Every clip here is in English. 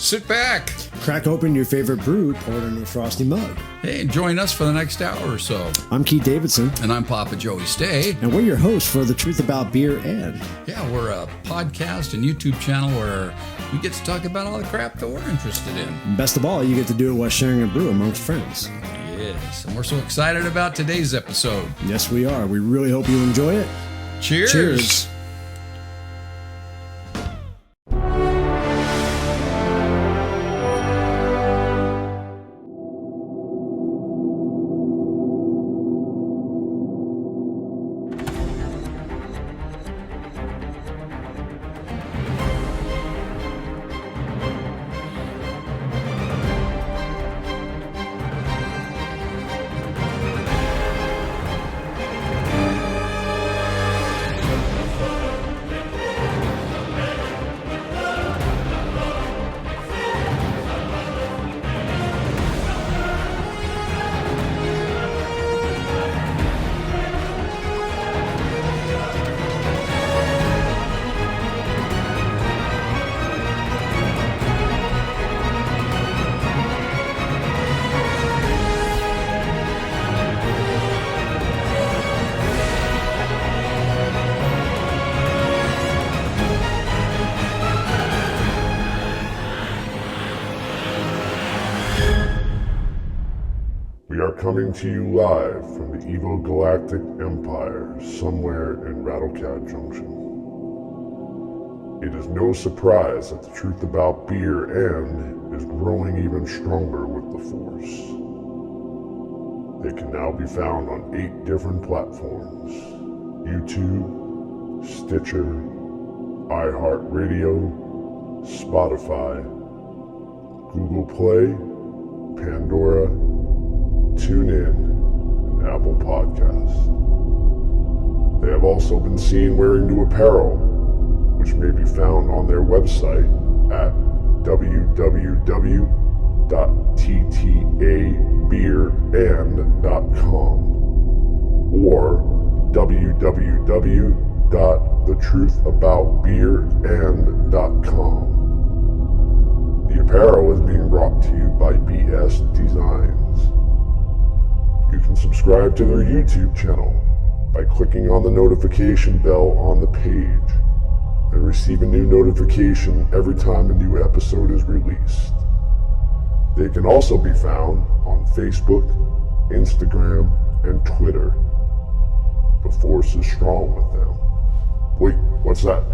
Sit back. Crack open your favorite brew, pour it in a frosty mug. Hey, and join us for the next hour or so. I'm Keith Davidson. And I'm Papa Joey Stay. And we're your hosts for The Truth About Beer and... Yeah, we're a podcast and YouTube channel where we get to talk about all the crap that we're interested in. And best of all, you get to do it while sharing a brew amongst friends. Yes, and we're so excited about today's episode. Yes, we are. We really hope you enjoy it. Cheers. Cheers. We are coming to you live from the Evo Galactic Empire, somewhere in Rattlecat Junction. It is no surprise that the truth about beer and is growing even stronger with the Force. They can now be found on 8 different platforms: YouTube, Stitcher, iHeartRadio, Spotify, Google Play, Pandora, TuneIn, and Apple Podcasts. They have also been seen wearing new apparel, which may be found on their website at www.ttabeerand.com or www.thetruthaboutbeerand.com. The apparel is being brought to you by BS Designs. You can subscribe to their YouTube channel by clicking on the notification bell on the page and receive a new notification every time a new episode is released. They can also be found on Facebook, Instagram, and Twitter. The Force is strong with them. Wait, what's that?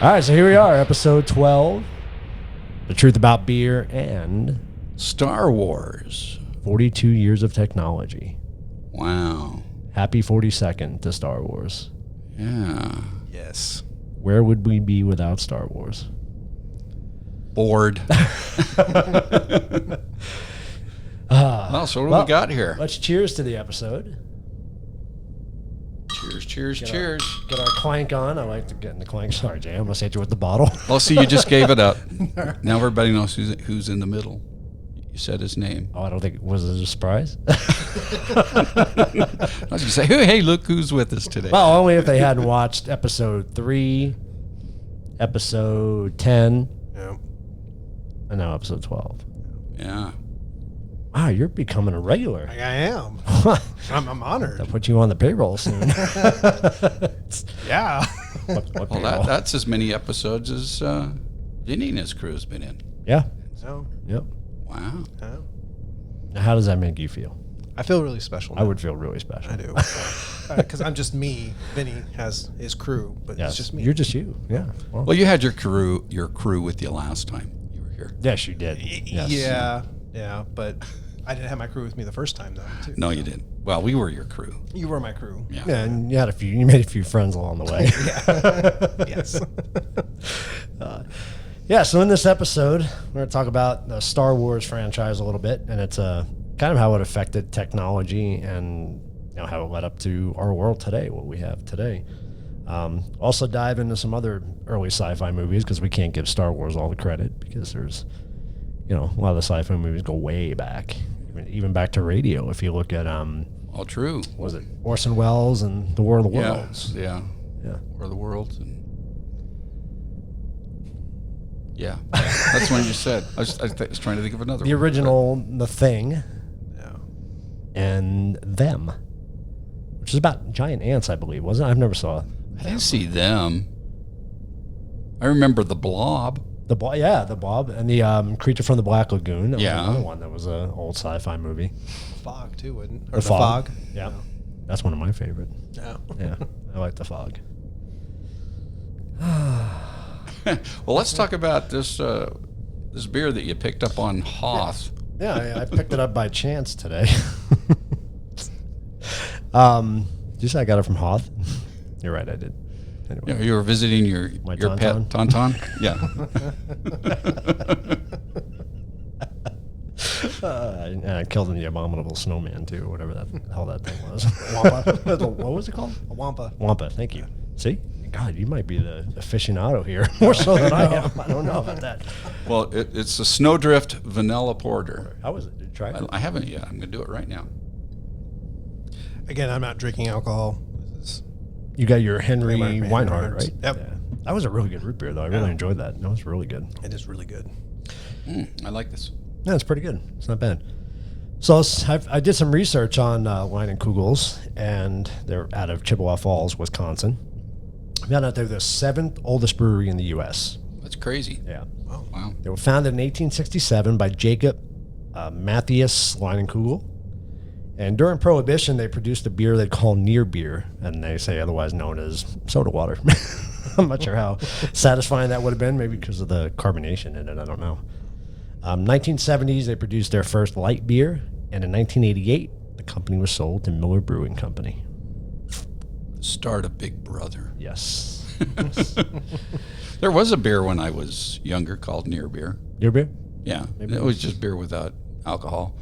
All right, so here we are, episode 12, The Truth About Beer and Star Wars. 42 years of technology. Wow. Happy 42nd to Star Wars. Yeah. Yes. Where would we be without Star Wars? Bored. Well, so what do we got here? Let's cheers to the episode. Cheers, cheers. Get our clank on. I like to get in the clank. Sorry, Jay, I'm going to hit you with the bottle. Well, see, you just gave it up. Now everybody knows who's in the middle. You said his name. Oh, I don't think, was it a surprise? I was going to say, hey, look who's with us today. Well, only if they hadn't watched episode 3, episode 10, Yeah. and now episode 12. Yeah. Wow, Wow, you're becoming a regular. I am. I'm honored. I'll put you on the payroll soon. Yeah. What Well, payroll? that's as many episodes as Vinny and his crew's been in. Yeah. So, Yep. Wow. Now, how does that make you feel? I feel really special now. I would feel really special. I do. Because I'm just me. Vinny has his crew, but Yes. it's just me. You're just you. Yeah. Well, you had your crew with you last time you were here. Yes, you did. Yes. Yeah, but I didn't have my crew with me the first time, though, too. No, you didn't. Well, we were your crew. You were my crew. Yeah. Yeah, and you made a few friends along the way. Yes. Yeah, so in this episode, we're going to talk about the Star Wars franchise a little bit, and it's kind of how it affected technology and how it led up to our world today, what we have today. Also dive into some other early sci-fi movies because we can't give Star Wars all the credit because there's, a lot of the sci-fi movies go way back, even back to radio. If you look at, All true. was it Orson Welles and The War of the Worlds? Yeah. Yeah. War of the Worlds. And yeah. That's one you said. I was trying to think of another The one. original The Thing Yeah. and Them, which is about giant ants, I believe, wasn't it? I've never saw I didn't see them. I remember the Blob. the Blob. Yeah, the Blob and the Creature from the Black Lagoon. That Yeah. was another one that was an old sci-fi movie. Fog, too, wouldn't it? The Fog. Yeah, that's one of my favorite. Yeah. Yeah, I like The Fog. Well, let's talk about this this beer that you picked up on Hoth. Yeah, I picked it up by chance today. Did you say I got it from Hoth? You're right, I did. Anyway. Yeah, you were visiting your pet Tauntaun? Yeah. I killed the abominable snowman too, or whatever the hell that thing was. Wampa. What was it called? A Wampa. Wampa. Thank you. See, God, you might be the aficionado here more so than I am. I don't know about that. Well, it's a Snowdrift Vanilla Porter. How was it? Did you try it? I haven't yet. I'm going to do it right now. Again, I'm not drinking alcohol. This is You got your Henry Henry Weinhardt, Weinhardt. right? Yep. Yeah. That was a really good root beer, though. I really enjoyed that. That was really good. It is really good. I like this. Yeah, it's pretty good. It's not bad. So I did some research on Wine and Kugels, and they're out of Chippewa Falls, Wisconsin. I found out they're the 7th oldest brewery in the U.S. That's crazy. Yeah. Wow. They were founded in 1867 by Jacob Matthias Leinenkugel. And during Prohibition, they produced a beer they call near beer, and they say otherwise known as soda water. I'm not sure how satisfying that would have been, maybe because of the carbonation in it. I don't know. 1970s, they produced their first light beer, and in 1988, the company was sold to Miller Brewing Company. Start of Big Brother. Yes. There was a beer when I was younger called Near Beer. Near beer? Yeah. It was just beer without alcohol.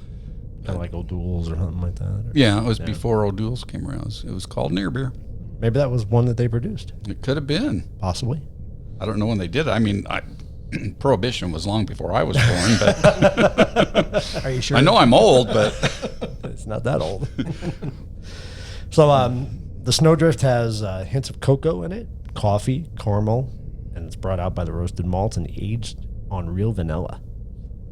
Kind of like O'Doul's or something like that. Or Yeah, it was before O'Doul's came around. It was called Near Beer. maybe that was one that they produced. It could have been. Possibly. I don't know when they did it. I mean, Prohibition was long before I was born, but Are you sure? I know I'm old, but It's not that old. So the Snowdrift has hints of cocoa in it, coffee, caramel, and it's brought out by the roasted malts and aged on real vanilla.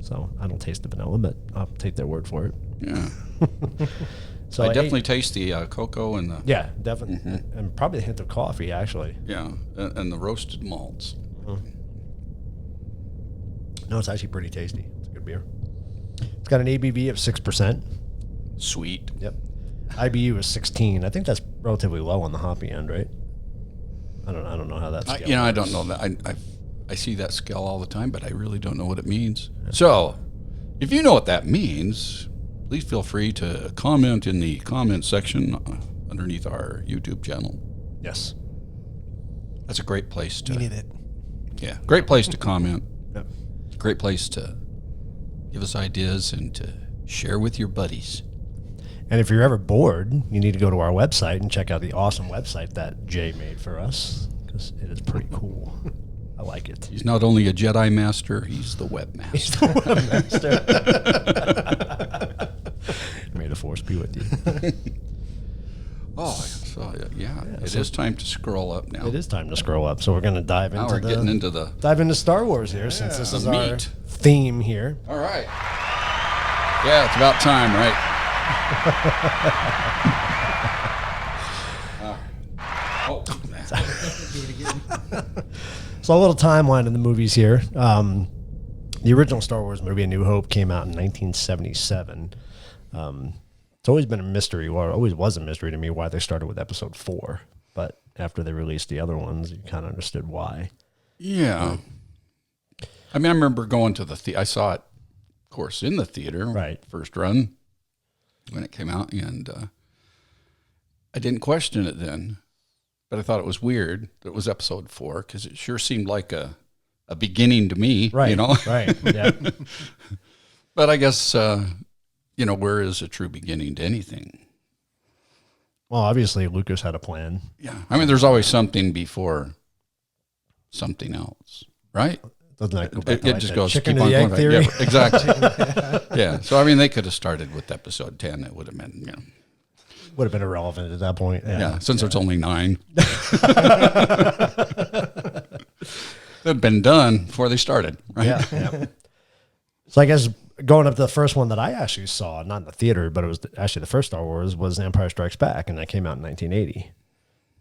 So I don't taste the vanilla, but I'll take their word for it. yeah. So I definitely taste the cocoa and the yeah, definitely, and probably a hint of coffee actually. yeah and the roasted malts. No, it's actually pretty tasty. It's a good beer. It's got an ABV of 6%. Sweet. Yep. IBU is 16. I think that's relatively low on the hoppy end, right? I don't know how that's. I don't know that. I see that scale all the time, but I really don't know what it means. So, if you know what that means, please feel free to comment in the comment section underneath our YouTube channel. Yes. That's a great place to. We need it. Yeah, great place to comment. Yep. Great place to give us ideas and to share with your buddies. And if you're ever bored, you need to go to our website and check out the awesome website that Jay made for us because it is pretty cool. I like it. He's not only a Jedi master, he's the webmaster. May the force be with you. Oh, so yeah, it is time to scroll up now. It is time to scroll up, so we're going to dive Now into we're getting into the Star Wars here, since this the is our meat. theme here. All right. Yeah, it's about time, right? So a little timeline in the movies here. The original Star Wars movie, A New Hope, came out in 1977. It's always been a mystery, or always was a mystery to me, why they started with Episode 4. But after they released the other ones, you kind of understood why. Yeah. I mean, I remember going to the theater. I saw it, of course, in the theater. Right. First run when it came out. And I didn't question it then. But I thought it was weird that it was Episode 4 because it sure seemed like a beginning to me. Right. You know? Right. Yeah. But I guess, where is a true beginning to anything? Well, obviously, Lucas had a plan. Yeah. I mean, there's always something before something else, right? Doesn't that go back to It like just the goes chicken keep or on the egg going. theory? Yeah, exactly. Yeah. So, I mean, they could have started with Episode 10. It would have been, Would have been irrelevant at that point. Yeah, since it's only 9. They'd been done before they started, right? Yeah. So I guess going up to the first one that I actually saw, not in the theater, but it was actually the first Star Wars, was Empire Strikes Back, and that came out in 1980.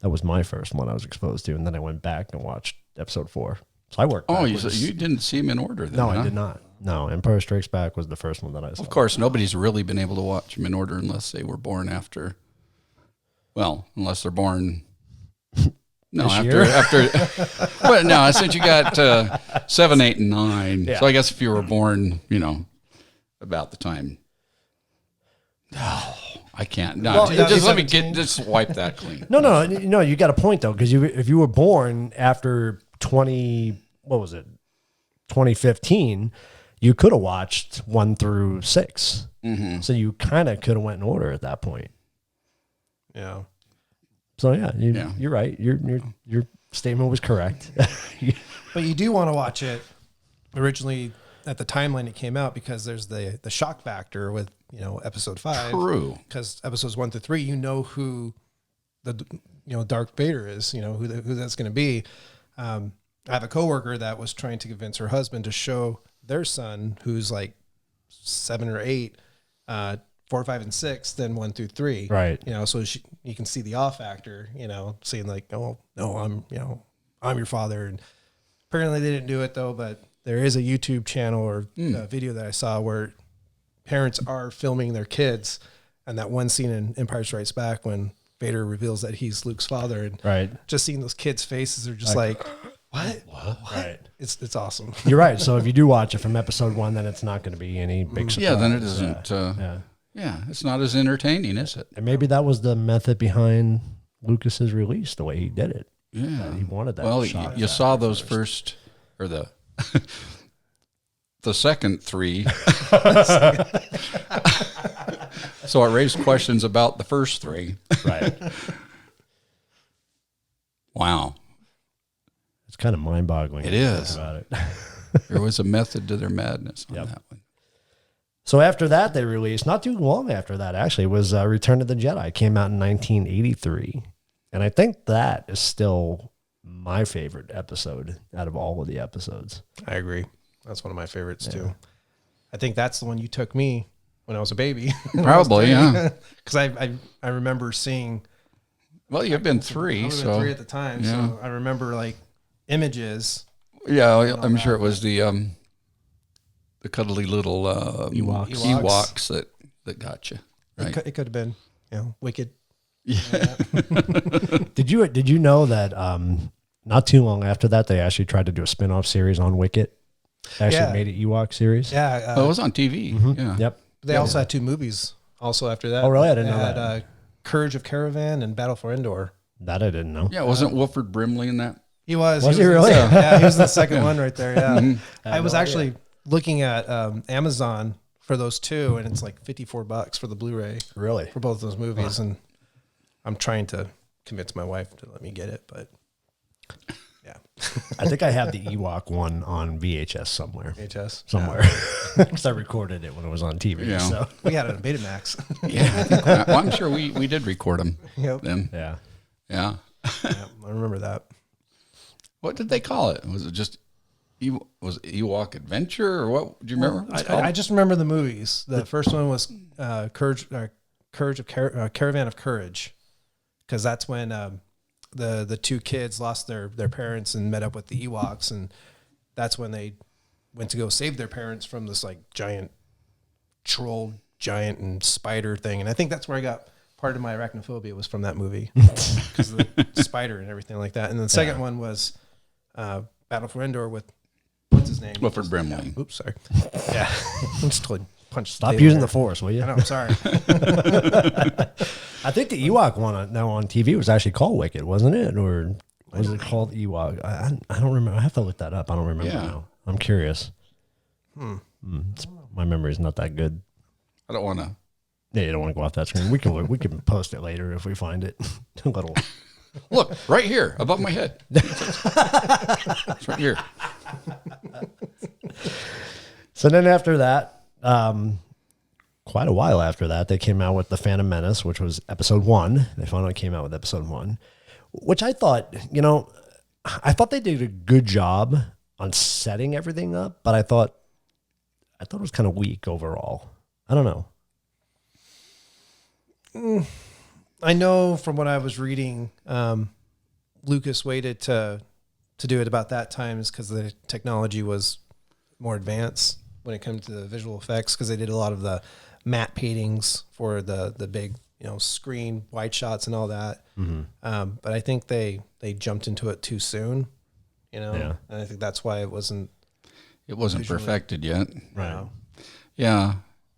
That was my first one I was exposed to, and then I went back and watched Episode 4. So I worked backwards. You didn't see them in order then, No, huh? I did not. No, Empire Strikes Back was the first one that I saw. Of course, nobody's really been able to watch them in order unless they were born after, unless they're born... No, well, no, since you got 7, 8, and 9. Yeah. So I guess if you were born, about the time. No, I can't. No, Well, just let me 17. just wipe that clean. No, you got a point though, because if you were born after 2015, you could have watched 1 through 6. Mm-hmm. So you kind of could have went in order at that point. Yeah. So you're right. Your statement was correct. But you do want to watch it originally at the timeline it came out because there's the shock factor with, Episode 5. True. Because Episodes 1 through 3, you know who the Darth Vader is, who that's going to be. I have a coworker that was trying to convince her husband to show their son, who's like 7 or 8, 4, 5, and 6, then 1 through 3. Right. So you can see the off factor, saying like, oh no, I'm your father. And apparently they didn't do it though, but there is a YouTube channel or a video that I saw where parents are filming their kids, and that one scene in Empire Strikes Back when Vader reveals that he's Luke's father, and Right. just seeing those kids' faces are just like what? Right. It's awesome. You're right. So if you do watch it from Episode 1, then it's not going to be any big surprise. Yeah, then it isn't. Yeah. Yeah, it's not as entertaining, is it? And maybe that was the method behind Lucas's release, the way he did it. Yeah, He wanted that. Well, shock you saw those first, or the second 3. So it raised questions about the first 3. Right. Wow, It's kind of mind-boggling. It when you is. think about it. there was a method to their madness on Yep. that one. So after that, they released, not too long after that, actually, was Return of the Jedi. It came out in 1983. And I think that is still my favorite episode out of all of the episodes. I agree. That's one of my favorites too. I think that's the one you took me when I was a baby. Probably, yeah. Because I remember seeing. Well, you've been I 3, was so 3 at the time, yeah. so I remember like images. yeah, I'm sure it was the cuddly little Ewoks. that got you. Right? It could have been, Wicked. Did you know that not too long after that, they actually tried to do a spin-off series on Wicket? Actually Yeah. made it Ewok series. Yeah. Oh, it was on TV. Yeah. Yep. They also had 2 movies also after that. Oh, really? I didn't know They had, that. Courage of Caravan and Battle for Endor. That I didn't know. Yeah, wasn't Wilford Brimley in that? He was. Was he in the really? second- Yeah, he was in the second one right there. Yeah. I was no actually looking at Amazon for those 2, and it's like $54 for the Blu-ray Really? for both those movies. And I'm trying to convince my wife to let me get it, but yeah. I think I have the Ewok one on VHS somewhere. VHS. Somewhere. Because I recorded it when it was on TV. Yeah. So. We had it on Betamax. Yeah. Well, I'm sure we did record them Yep. then. Yeah. Yeah. Yeah, I remember that. What did they call it? Was it just Was it Ewok Adventure or what? Do you remember? what it's I called? just remember the movies. The first one was Caravan of Courage, because that's when the two kids lost their parents and met up with the Ewoks, and that's when they went to go save their parents from this like giant troll, giant and spider thing. And I think that's where I got part of my arachnophobia, was from that movie, because of the spider and everything like that. And then the second one was Battle for Endor with, what's his name? Wilford Brimley. Oops, sorry. Yeah, I'm just totally punched. Stop using the Force, will you? I know. I'm sorry. I think the Ewok one now on TV was actually called Wicked, wasn't it? Or was it called Ewok? I don't remember. I have to look that up. I don't remember now. I'm curious. My memory's not that good. I don't want to. Yeah, you don't want to go off that screen. We can post it later if we find it. A little. Look, right here, above my head. It's right here. So then after that, quite a while after that, they came out with The Phantom Menace, which was episode 1. They finally came out with episode 1, which I thought, they did a good job on setting everything up, but I thought it was kind of weak overall. I don't know. I know from what I was reading, Lucas waited to do it about that time is because the technology was more advanced when it comes to the visual effects, because they did a lot of the matte paintings for the big screen wide shots and all that. But I think they jumped into it too soon, and I think that's why it wasn't perfected yet. Right. Yeah.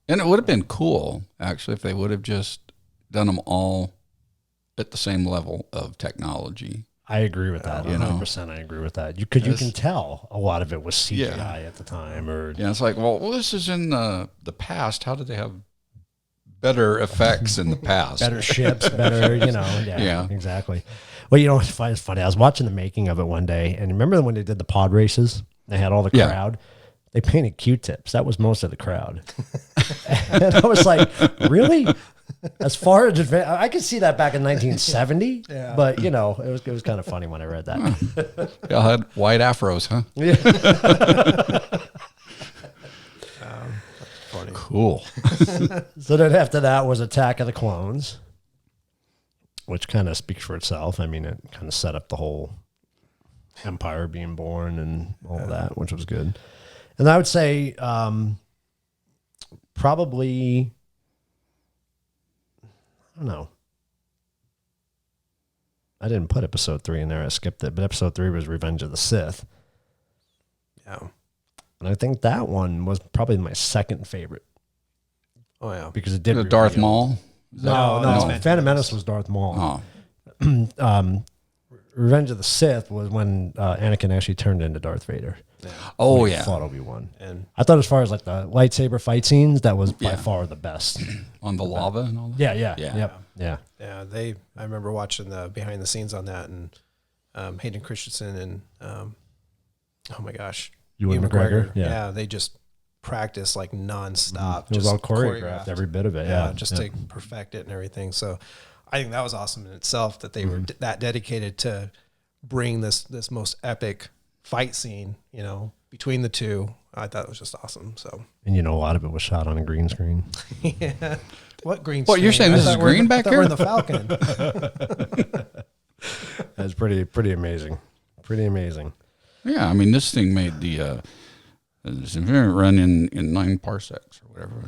And it would have been cool, actually, if they would have just done them all at the same level of technology. I agree with that. 100%. I agree with that. You can tell a lot of it was CGI at the time, or it's like, well, this is in the past. How did they have better effects in the past? better ships, better, exactly. Well, it's funny. I was watching the making of it one day, and remember when they did the pod races? They had all the crowd. They painted Q-tips. That was most of the crowd. And I was like, really? As far as I could see that back in 1970, but it was kind of funny when I read that. Y'all had white afros, huh? Yeah. funny. Cool. So then after that was Attack of the Clones, which kind of speaks for itself. I mean, it kind of set up the whole Empire being born and all of that, which was good. And I would say probably, I don't know. I didn't put episode 3 in there. I skipped it. But episode 3 was Revenge of the Sith. Yeah. And I think that one was probably my second favorite. Oh, yeah. Because it did. Darth Maul? No. Phantom Menace was Darth Maul. Oh. Revenge of the Sith was when Anakin actually turned into Darth Vader. Yeah. Oh, When he fought Obi-Wan. And I thought as far as like the lightsaber fight scenes, that was by far the best. On the lava and all that? Yeah. Yep. Yeah. Yeah, I remember watching the behind the scenes on that, and Hayden Christensen and oh my gosh, Ewan McGregor. Yeah, they just practiced like nonstop. It was all choreographed, every bit of it. Yeah, just to perfect it and everything. So I think that was awesome in itself that they were that dedicated to bring this most epic fight scene, between the two. I thought it was just awesome. So, and a lot of it was shot on a green screen. Yeah. What green What, screen? you're saying this is green back here? We're in the Falcon. That's pretty amazing. Pretty amazing. Yeah, I mean, this thing made the run in 9 parsecs or whatever.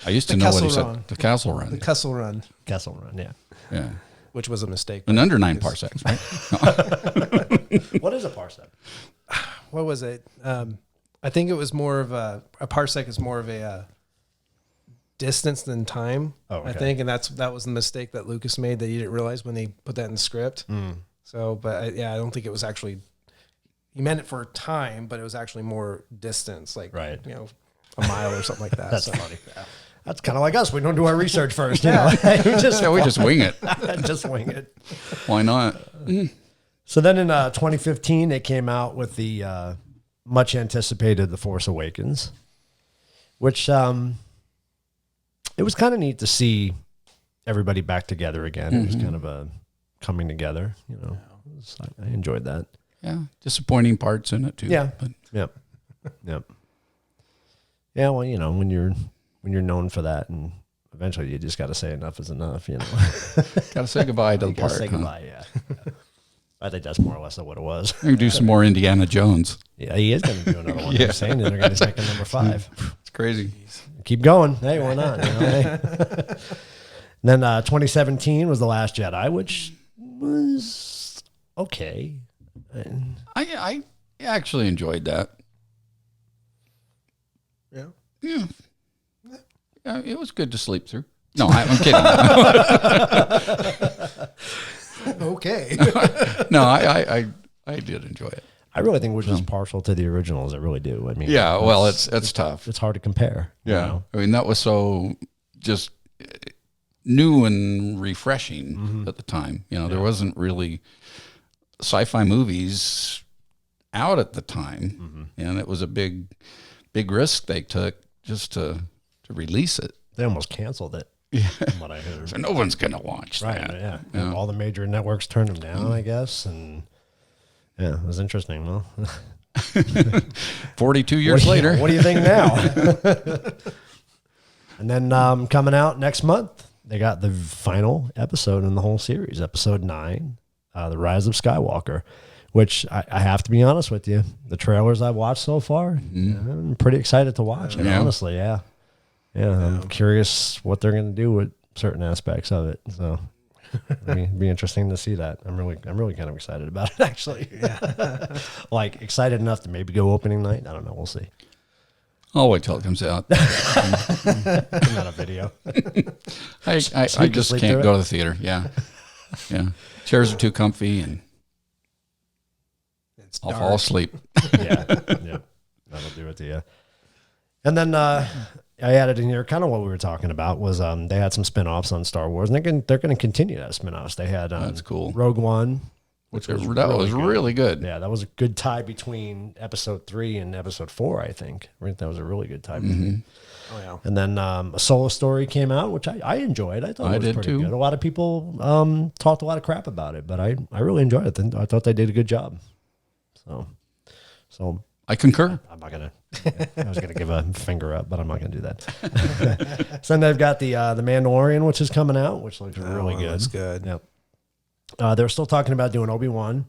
I used to know what he said. The Castle Run. The Kessel Run. Kessel Run, yeah. Yeah. Which was a mistake. And under 9 parsecs, right? What is a parsec? What was it? I think it was more of a parsec is more of a distance than time. Oh, okay. I think, and that was the mistake that Lucas made that he didn't realize when they put that in the script. So, but I don't think it was actually. He meant it for time, but it was actually more distance, like right. A mile or something like that. That's so. funny. That's kind of like us. We don't do our research first. we just wing it. Just wing it. Why not? So then in 2015, they came out with the much anticipated The Force Awakens, which it was kind of neat to see everybody back together again. It was kind of a coming together. I enjoyed that. disappointing parts in it too. Yeah. But Yep. Yep. Yeah, well, when you're known for that, and eventually you just got to say enough is enough, gotta say goodbye to the You gotta part. say Huh? goodbye, yeah. I think that's more or less what it was. You do some more Indiana Jones. Yeah, he is going to do another one. Yeah. They're saying they're going to make a number 5. It's crazy. Keep going. Hey, why not? Hey. And then 2017 was The Last Jedi, which was okay. I actually enjoyed that. Yeah. Yeah. Yeah, it was good to sleep through. No, I'm kidding. Okay. No, I did enjoy it. I really think we're just partial to the originals. I really do. I mean, Yeah, well, it's tough. it's hard to compare. Yeah, I mean that was so just new and refreshing at the time. There wasn't really sci-fi movies out at the time, and it was a big risk they took just to release it. They almost canceled it. Yeah, from what I heard. So no one's gonna watch Right. that. Yeah. All the major networks turned them down, I guess, and yeah, it was interesting. Well, 42 years later. What do you think now? And then coming out next month, they got the final episode in the whole series, episode 9, The Rise of Skywalker, which I have to be honest with you, the trailers I've watched so far, I'm pretty excited to watch it, honestly, yeah. Yeah, I'm curious what they're going to do with certain aspects of it. So it'd be interesting to see that. I'm really kind of excited about it, actually. Yeah. Like excited enough to maybe go opening night. I don't know. We'll see. I'll wait till it comes out. Not a video. I can just sleep can't through go it? to the theater. Yeah. Yeah. Chairs are too comfy and It's I'll dark. fall asleep. Yeah. That'll do it to you. And then I added in here kind of what we were talking about was they had some spinoffs on Star Wars, and they're going to continue that spinoffs. They had That's cool. Rogue One, That was really good. Yeah, that was a good tie between episode 3 and episode 4, I think. I think that was a really good tie between. Oh, yeah. And then a solo story came out, which I enjoyed. I thought I it was did pretty too. good. A lot of people talked a lot of crap about it, but I really enjoyed it. I thought they did a good job. So I concur. I'm not gonna. I was gonna give a finger up, but I'm not gonna do that. So then they've got the Mandalorian, which is coming out, which looks really good. That's good. Yep. They're still talking about doing Obi-Wan,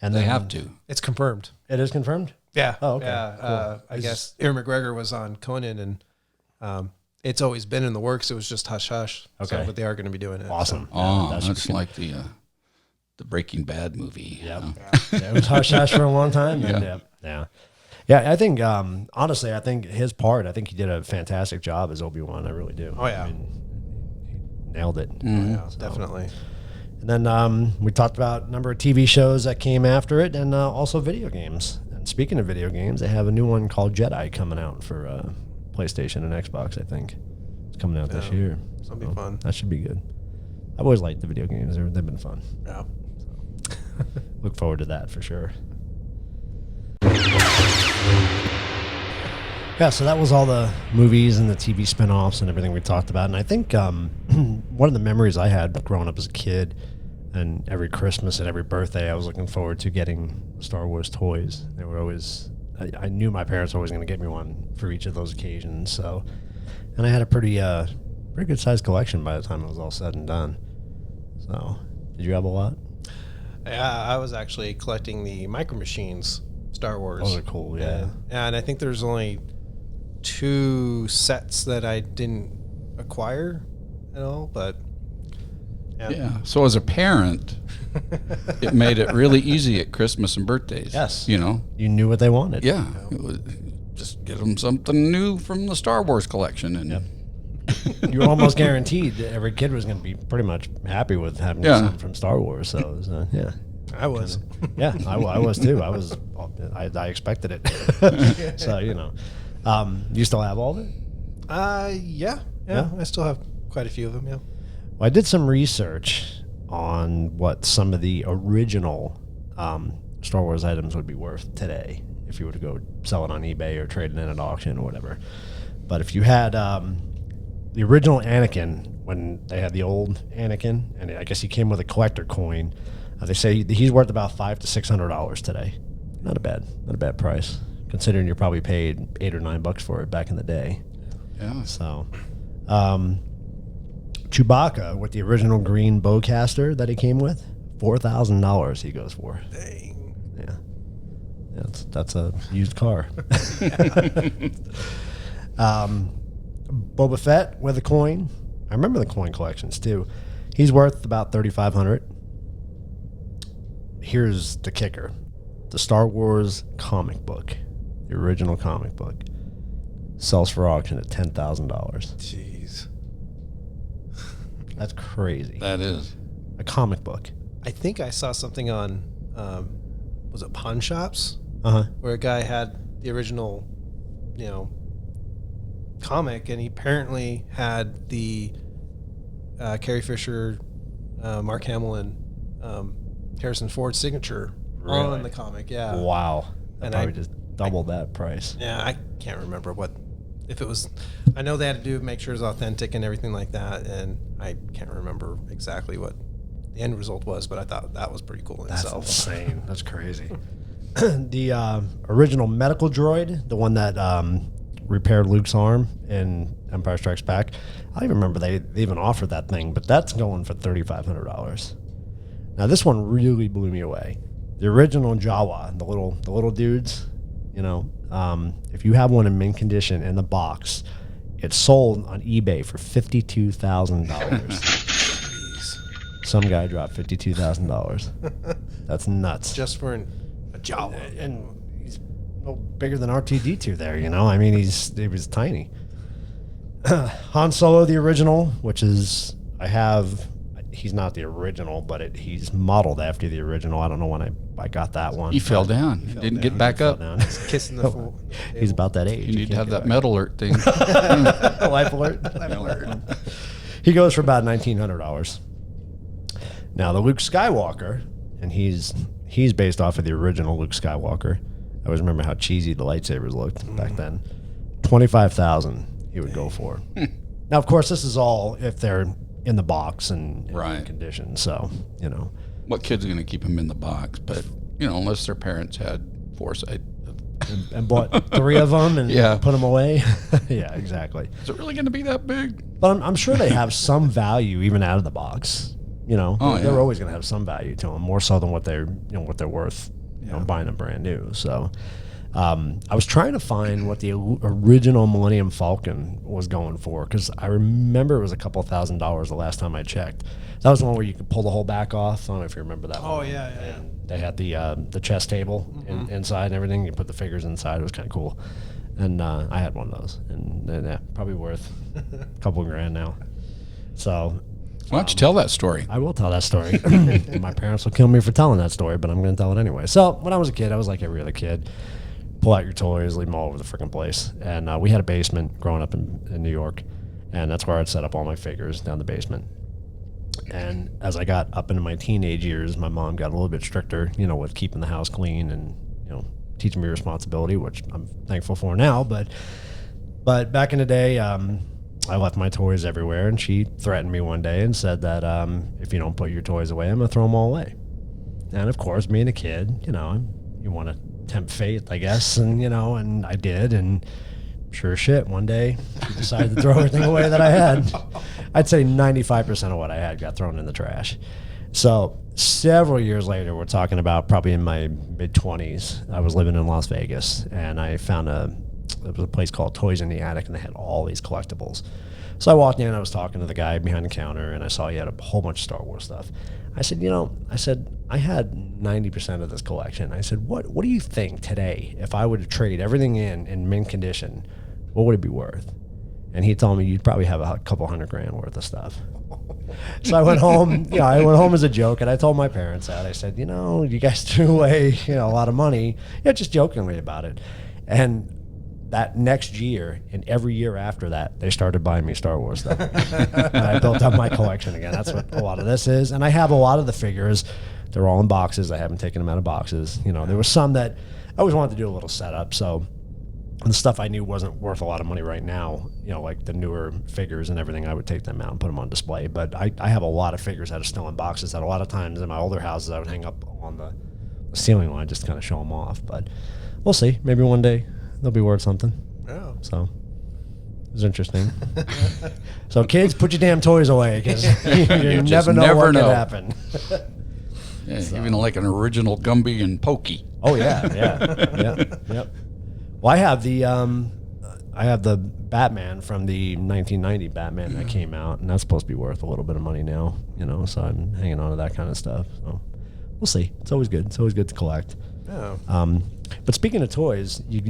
and They then have to. It's confirmed. It is confirmed. Yeah. Oh, okay. Yeah. Cool. I guess Ewan McGregor was on Conan, and it's always been in the works. It was just hush hush. Okay. So, but they are going to be doing it. Awesome. Oh, that should that's be good. like the Breaking Bad movie. Yep. Huh? Yeah, it was hush hush for a long time. And, Yeah. yeah. I think honestly, I think his part. I think he did a fantastic job as Obi-Wan. I really do. Oh, yeah. I mean, he nailed it. Yeah, definitely. And then we talked about a number of TV shows that came after it, and also video games. And speaking of video games, they have a new one called Jedi coming out for PlayStation and Xbox. I think it's coming out this year. That'll be fun. That should be good. I've always liked the video games. They've been fun. Yeah. Look forward to that for sure. Yeah, so that was all the movies and the TV spinoffs and everything we talked about. And I think one of the memories I had growing up as a kid, and every Christmas and every birthday, I was looking forward to getting Star Wars toys. They were always, I knew my parents were always going to get me one for each of those occasions. So, and I had a pretty good sized collection by the time it was all said and done. So, did you have a lot? Yeah, I was actually collecting the Micro Machines Star Wars. Those are cool, yeah. And I think there's only 2 sets that I didn't acquire at all, but Yeah. So as a parent, it made it really easy at Christmas and birthdays. Yes. You know? You knew what they wanted. Yeah. It was just get them something new from the Star Wars collection. And You were almost guaranteed that every kid was going to be pretty much happy with having something from Star Wars. So, it was, yeah. I was. Yeah, I was too. I expected it. So, you still have all of it? Yeah. I still have quite a few of them, yeah. Well, I did some research on what some of the original Star Wars items would be worth today if you were to go sell it on eBay or trade it in at auction or whatever. But if you had the original Anakin, when they had the old Anakin, and I guess he came with a collector coin, They say he's worth about $500 to $600 today. Not a bad price, considering you probably paid $8 or $9 for it back in the day. Yeah. So, Chewbacca with the original green bowcaster that he came with, $4,000 he goes for. Dang. Yeah, that's a used car. Boba Fett with a coin. I remember the coin collections too. He's worth about $3,500. Here's the kicker: the Star Wars comic book, the original comic book, sells for auction at $10,000. Jeez. That's crazy. That is. A comic book. I think I saw something on, was it Pawn Shops? Uh-huh. Where a guy had the original, comic, and he apparently had the Carrie Fisher, Mark Hamill, and Harrison Ford signature on the comic. Yeah. Wow. That And probably I- just doubled that price. Yeah, I can't remember if it was. I know they had to make sure it was authentic and everything like that, and I can't remember exactly what the end result was, but I thought that was pretty cool in That's itself. insane. That's crazy. The original medical droid, the one that repaired Luke's arm in Empire Strikes Back, I don't even remember they even offered that thing, but that's going for $3,500. Now this one really blew me away. The original Jawa, the little dudes, if you have one in mint condition in the box, it's sold on eBay for $52,000. Some guy dropped $52,000. That's nuts. Just for a Jawa. And he's no bigger than R2-D2 there, I mean, he was tiny. Han Solo, the original, which is, he's not the original, but he's modeled after the original. I don't know when I got that one. He fell down. He didn't get back up. Kissing the fool. He's about that age. You need to can't have get that metal alert thing. back. Life alert. He goes for about $1,900. Now, the Luke Skywalker, and he's based off of the original Luke Skywalker. I always remember how cheesy the lightsabers looked back then. $25,000 he would go for. Now, of course, this is all if they're in the box and Right. in condition. So, What kid's going to keep them in the box? But, unless their parents had foresight. and bought 3 of them and Yeah. put them away. Yeah, exactly. Is it really going to be that big? But I'm sure they have some value even out of the box. They're yeah. always going to have some value to them, more so than what they're worth. Buying them brand new. So, I was trying to find what the original Millennium Falcon was going for, because I remember it was a couple $1,000s the last time I checked. That was the one where you could pull the whole back off. I don't know if you remember that one. Oh, yeah. And they had the chess table inside and everything. You put the figures inside. It was kind of cool. And I had one of those, and yeah, probably worth a couple of grand now. So Why don't you tell that story? I will tell that story. My parents will kill me for telling that story, but I'm going to tell it anyway. So when I was a kid, I was like every other kid. Pull out your toys, leave them all over the freaking place. And we had a basement growing up in New York, and that's where I'd set up all my figures, down the basement. And as I got up into my teenage years, my mom got a little bit stricter, with keeping the house clean and, teaching me responsibility, which I'm thankful for now. But back in the day, I left my toys everywhere, and she threatened me one day and said that if you don't put your toys away, I'm going to throw them all away. And of course, being a kid, you want to tempt fate, I guess, and and I did, and sure as shit, one day she decided to throw everything away that I had. I'd say 95% of what I had got thrown in the trash. So several years later, we're talking about probably in my mid-20s, I was living in Las Vegas, and I found there was a place called Toys in the Attic, and they had all these collectibles. So I walked in, I was talking to the guy behind the counter, and I saw he had a whole bunch of Star Wars stuff. I said, I had 90% of this collection. I said, what do you think today, if I were to trade everything in mint condition, what would it be worth? And he told me you'd probably have a couple $100,000 worth of stuff. So I went home, I went home as a joke, and I told my parents that. I said, you guys threw away, a lot of money, just jokingly about it. And that next year and every year after that, they started buying me Star Wars stuff. And I built up my collection again. That's what a lot of this is. And I have a lot of the figures. They're all in boxes. I haven't taken them out of boxes. There was some that I always wanted to do a little setup. So the stuff I knew wasn't worth a lot of money right now, like the newer figures and everything, I would take them out and put them on display. But I have a lot of figures that are still in boxes that a lot of times in my older houses I would hang up on the ceiling line just to kind of show them off. But we'll see. Maybe one day they'll be worth something. Yeah. So it was interesting. So kids, put your damn toys away because you just never know never what know. could happen. Yeah, even like an original Gumby and Pokey. Oh yeah, yep. Well, I have the Batman from the 1990 Batman that came out, and that's supposed to be worth a little bit of money now. So I'm hanging on to that kind of stuff. So we'll see. It's always good. It's always good to collect. Yeah. But speaking of toys, you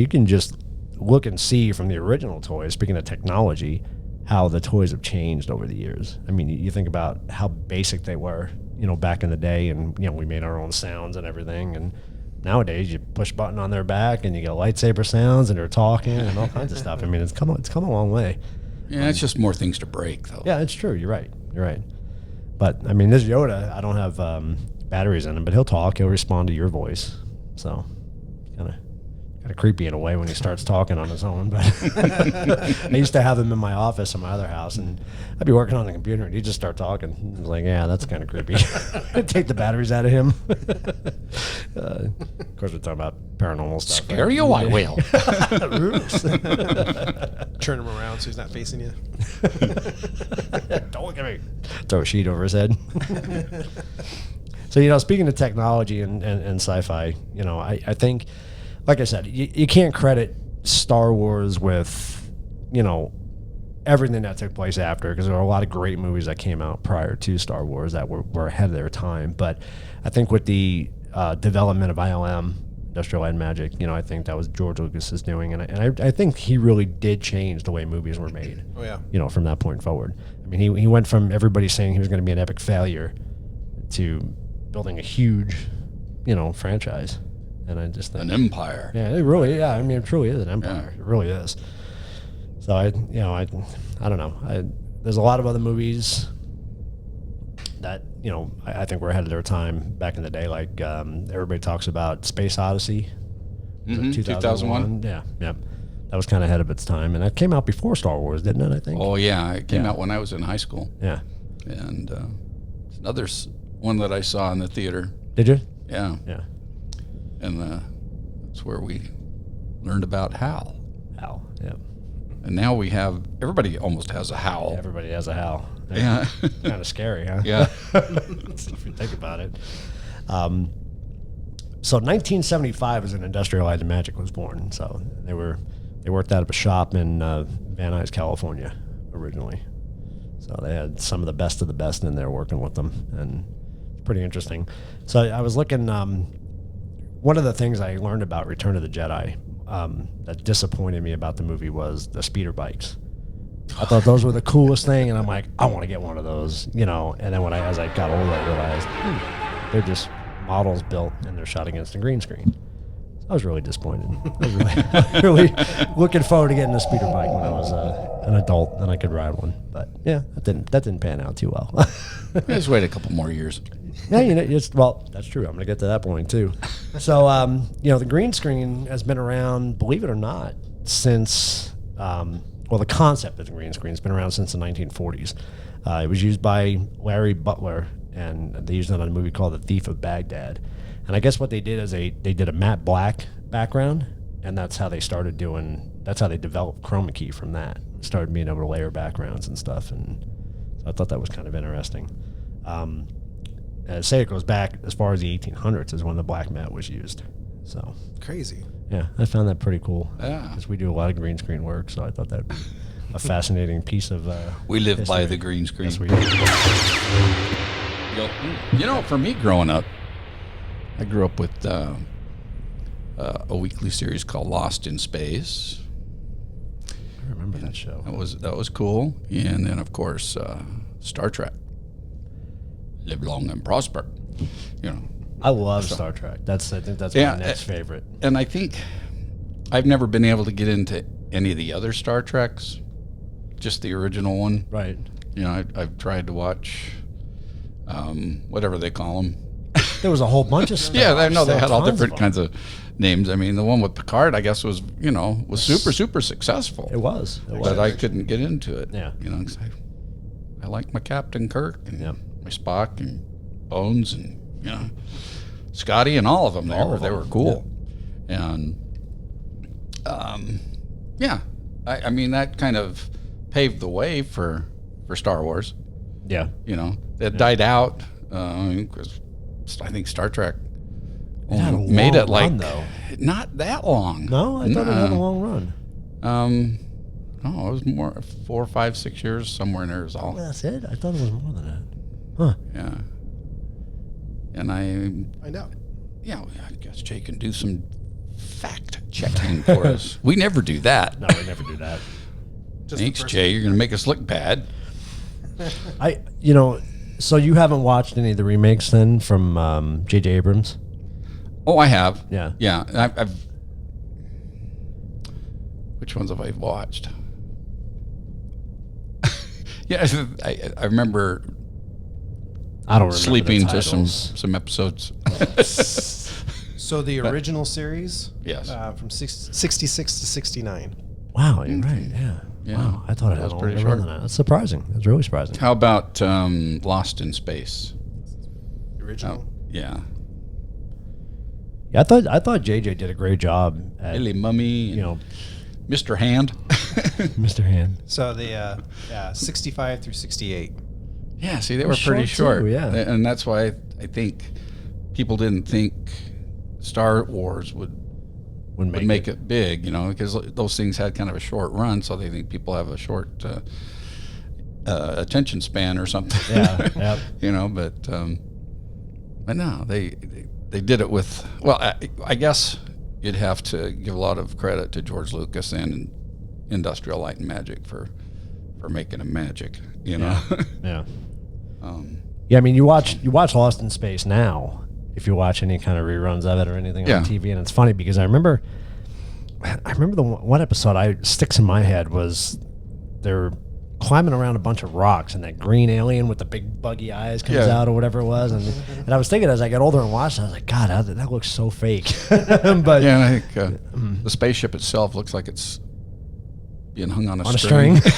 can just look and see from the original toys. Speaking of technology, how the toys have changed over the years. I mean, you think about how basic they were, back in the day, and we made our own sounds and everything. And nowadays, you push a button on their back, and you get lightsaber sounds, and they're talking and all kinds of stuff. I mean, it's come a long way. Yeah, it's just more things to break, though. Yeah, it's true. You're right. But I mean, this Yoda, I don't have batteries in him, but he'll talk. He'll respond to your voice. So kind of creepy in a way when he starts talking on his own. But I used to have him in my office in my other house, and I'd be working on the computer, and he'd just start talking. I was like, yeah, that's kind of creepy. I'd take the batteries out of him. Of course, we're talking about paranormal stuff. Scare you, I will. Turn him around so he's not facing you. Don't look at me. Throw a sheet over his head. So, speaking of technology and sci-fi, I think, like I said, you can't credit Star Wars with, everything that took place after, because there were a lot of great movies that came out prior to Star Wars that were ahead of their time. But I think with the development of ILM, Industrial Light and Magic, I think that was George Lucas's doing. And I think he really did change the way movies were made. Oh, yeah. From that point forward. I mean, he went from everybody saying he was going to be an epic failure to building a huge, franchise. And I just think An empire. yeah, it really, I mean, it truly is an empire. Yeah. It really is. So I don't know. There's a lot of other movies that, I think were ahead of their time back in the day. Like everybody talks about Space Odyssey. Was it 2001. Yeah. That was kind of ahead of its time. And that came out before Star Wars, didn't it, I think? Oh, yeah. It came out when I was in high school. Yeah. And it's another one that I saw in the theater. Did you? Yeah. Yeah. And that's where we learned about Hal. Hal. Yeah. And now everybody almost has a Hal. Everybody has a Hal. Yeah. Kind of scary, huh? Yeah. If you think about it. So 1975 is when Industrial Light and Magic was born. So they worked out of a shop in Van Nuys, California, originally. So they had some of the best in there working with them, and it's pretty interesting. So I was looking. One of the things I learned about Return of the Jedi that disappointed me about the movie was the speeder bikes. I thought those were the coolest thing, and I'm like, I want to get one of those, And then as I got older, I realized they're just models built and they're shot against a green screen. So I was really disappointed. I was really looking forward to getting a speeder bike when I was an adult and I could ride one. But yeah, that didn't pan out too well. Just wait a couple more years. Yeah, well, that's true. I'm going to get to that point too. So, the green screen has been around, believe it or not, since, the concept of the green screen has been around since the 1940s. It was used by Larry Butler, and they used it on a movie called The Thief of Baghdad. And I guess what they did is they did a matte black background, and that's how they developed chroma key from that. Started being able to layer backgrounds and stuff, and so I thought that was kind of interesting. Say it goes back as far as the 1800s is when the black matte was used. So Crazy. yeah, I found that pretty cool. Yeah. Because we do a lot of green screen work, so I thought that'd be a fascinating piece of. We live by history. the green screen. Yes, we do. For me growing up, I grew up with a weekly series called Lost in Space. I remember that show. That was cool. And then, of course, Star Trek. Live long and prosper. I love Star Trek. I think that's my next favorite. And I think I've never been able to get into any of the other Star Treks, just the original one. Right. I've tried to watch whatever they call them. There was a whole bunch of stuff. Yeah, I know they had all Tons different of them. kinds of names. I mean, the one with Picard, I guess, was super successful. It was. But I couldn't get into it. Yeah. 'Cause I like my Captain Kirk and Yeah. my Spock and Bones and Scotty and all of them. They were cool, and I mean that kind of paved the way for Star Wars. Yeah. It died out because I think Star Trek had a made it long run, like though. not that long. No, I thought it had a long run. No, it was more 4, 5, 6 years somewhere in there is all. Well, that's it. I thought it was more than that. Huh. Yeah. And Find out. I guess Jay can do some fact checking for us. We never do that. No, we never do that. Just Thanks, the first Jay. You're going to make us look bad. So you haven't watched any of the remakes then from J.J. Abrams? Oh, I have. Yeah. Yeah. I've. Which ones have I watched? Yeah, I remember I don't remember sleeping the to titles. some episodes. So the original series, Yes. from 66 to 69. Wow, you're right. Yeah. Yeah. Wow, I thought it That had was a pretty longer run short. than that. That's surprising. That's really surprising. How about Lost in Space? The original. Yeah. Yeah, I thought JJ did a great job at Billy Mummy and Mr. Hand. Mr. Hand. So the 65 through 68. Yeah, see, they It were was pretty short, short. too, yeah. And that's why I think people didn't think Star Wars would make it big, because those things had kind of a short run, so they think people have a short attention span or something. Yeah, yeah. But no, they did it with, well, I guess you'd have to give a lot of credit to George Lucas and Industrial Light and Magic for making a magic, Yeah. Yeah. Um, Yeah, I mean, you watch Lost in Space now, if you watch any kind of reruns of it or anything Yeah. on TV, and it's funny because I remember the one episode sticks in my head was they're climbing around a bunch of rocks and that green alien with the big buggy eyes comes Yeah. out or whatever it was, and I was thinking as I got older and watched it, I was like, God, that looks so fake. But yeah, and I think the spaceship itself looks like it's being hung on a on a string. string.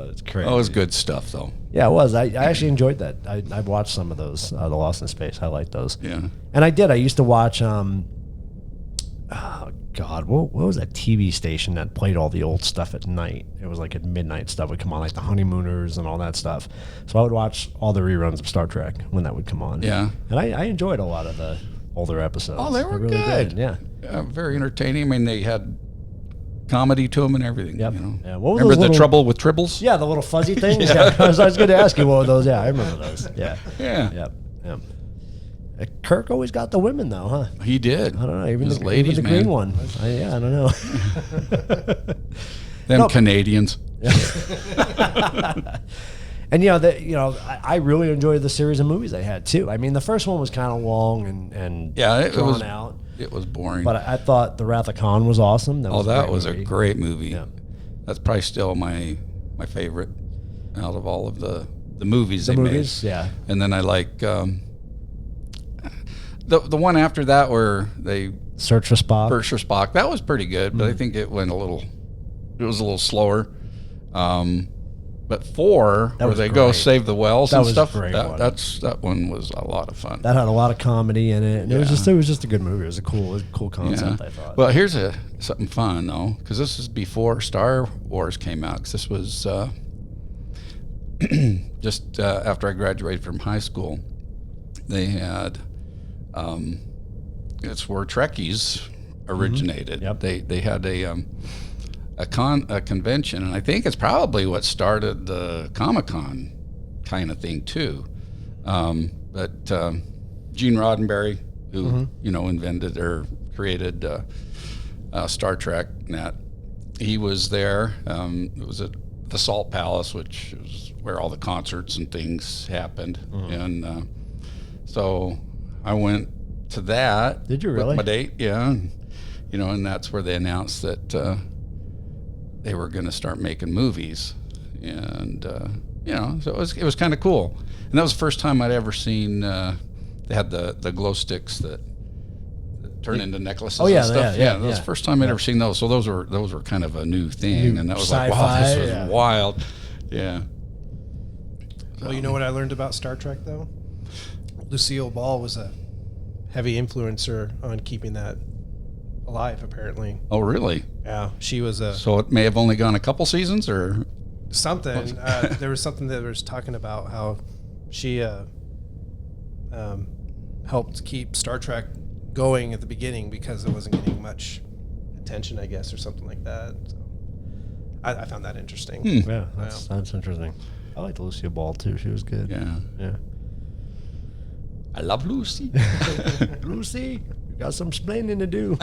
It's crazy. Oh, it was good stuff, though. Yeah, it was. I actually enjoyed that. I watched some of those, the Lost in Space. I liked those. Yeah. And I did. I used to watch. Oh God, what was that TV station that played all the old stuff at night? It was like at midnight stuff would come on, like the Honeymooners and all that stuff. So I would watch all the reruns of Star Trek when that would come on. Yeah. And I enjoyed a lot of the older episodes. Oh, they I were really good. did. Yeah. Very entertaining. I mean, they had comedy to them and everything. Yep. Yeah, what were Remember those the little- Trouble with Tribbles? Yeah, the little fuzzy things. Yeah. I was going to ask you what were those. Yeah, I remember those. Yeah. Yeah. Yep. Yep. Kirk always got the women though, huh? He did. I don't know. Even His the, ladies, even the man. green one. I don't know. Them No. Canadians. And I really enjoyed the series of movies they had too. I mean, the first one was kind of long and Yeah, it drawn was out. It was boring. But I thought The Wrath of Khan was awesome. That was a movie. great movie. Yeah. That's probably still my favorite out of all of the movies The they movies, made. yeah. And then I like the one after that where they Search for Spock. Search for Spock. That was pretty good, but I think it was a little slower. But 4, That where was they go great. save the wells That and was a stuff. great one. That one was a lot of fun. That had a lot of comedy in it. And it was Yeah. just a good movie. It was a cool concept, I thought. Well, here's something fun though, because this is before Star Wars came out. Because this was just after I graduated from high school. They had it's where Trekkies originated. Yep. They had a convention, and I think it's probably what started the Comic-Con kind of thing too. But Gene Roddenberry, who invented or created Star Trek, he was there. It was at the Salt Palace, which is where all the concerts and things happened, and so I went to that. Did you with really? my date, yeah. And that's where they announced that they were going to start making movies, and so it was kind of cool. And that was the first time I'd ever seen. They had the glow sticks that turn into necklaces. Oh, yeah, and stuff. yeah, that was yeah. the first time I'd ever seen those. So those were kind of a new thing, and that was like, wow, sci-fi, this was yeah. wild. Yeah. Well, you know what I learned about Star Trek, though? Lucille Ball was a heavy influencer on keeping that alive, apparently. Oh, really? Yeah, she was a So it may have only gone a couple seasons, or something. There was something that was talking about how she helped keep Star Trek going at the beginning because it wasn't getting much attention, I guess, or something like that. So I found that interesting. Yeah, that's interesting. I liked Lucia Ball too. She was good. yeah. I love Lucy. Lucy, you got some explaining to do.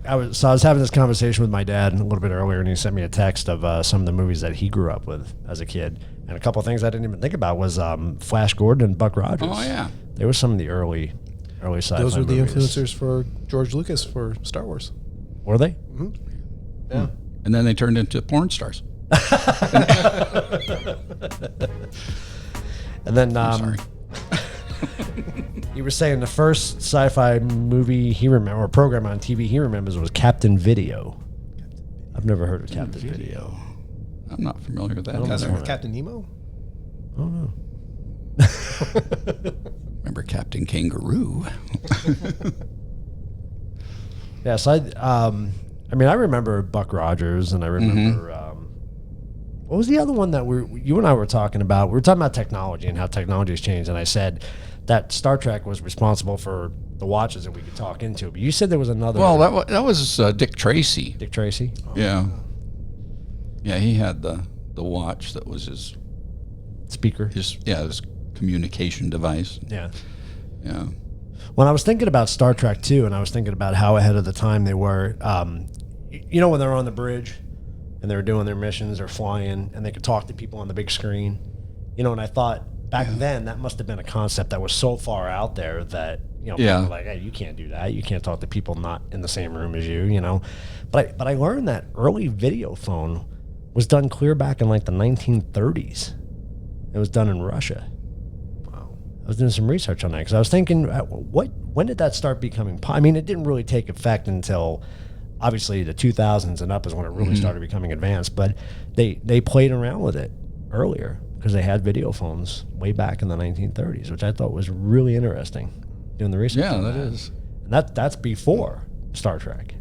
I was having this conversation with my dad a little bit earlier, and he sent me a text of some of the movies that he grew up with as a kid, and a couple of things I didn't even think about was Flash Gordon and Buck Rogers. Oh, yeah. They were some of the early sci-fi Those were the movies. influencers for George Lucas for Star Wars. Were they? Yeah. And then they turned into porn stars. And then Sorry. you were saying the first sci-fi movie he remember or program on TV he remembers was Captain Video. I've never heard of Captain Video. I'm not familiar with that. Cousin either. with Captain Nemo? Oh no. Remember Captain Kangaroo? Yeah, so I remember Buck Rogers, and I remember what was the other one that you and I were talking about? We were talking about technology and how technology has changed, and I said that Star Trek was responsible for the watches that we could talk into. But you said there was another. Well, that was Dick Tracy. Dick Tracy. Yeah. Yeah, he had the watch that was his Speaker. his communication device. Yeah. Yeah. When I was thinking about Star Trek too, and I was thinking about how ahead of the time they were, you know, when they're on the bridge and they were doing their missions or flying and they could talk to people on the big screen, you know, and I thought back then that must have been a concept that was so far out there that, you know, people were like, hey, you can't do that. You can't talk to people not in the same room as you, you know. But I learned that early video phone was done clear back in like the 1930s. It was done in Russia. I was doing some research on that because I was thinking, when did that start becoming? I mean, it didn't really take effect until obviously the 2000s and up is when it really started becoming advanced. But they played around with it earlier because they had video phones way back in the 1930s, which I thought was really interesting. Doing the research, Yeah, on that is. and that's before Star Trek.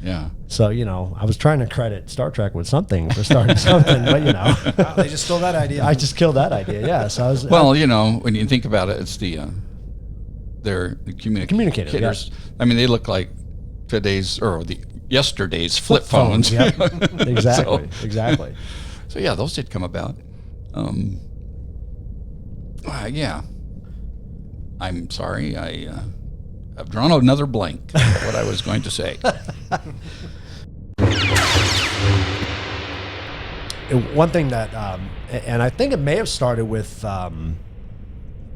Yeah. So, you know, I was trying to credit Star Trek with something for starting something, but, you know. Wow, they just stole that idea. I just killed that idea, yeah. So I was... Well, you know, when you think about it, it's they're the Communicators, communicators. I mean, they look like yesterday's flip phones. Yep. Exactly, So- exactly. So yeah, those did come about. Yeah. I'm sorry. I've drawn another blank. What I was going to say. One thing that, and I think it may have started with, what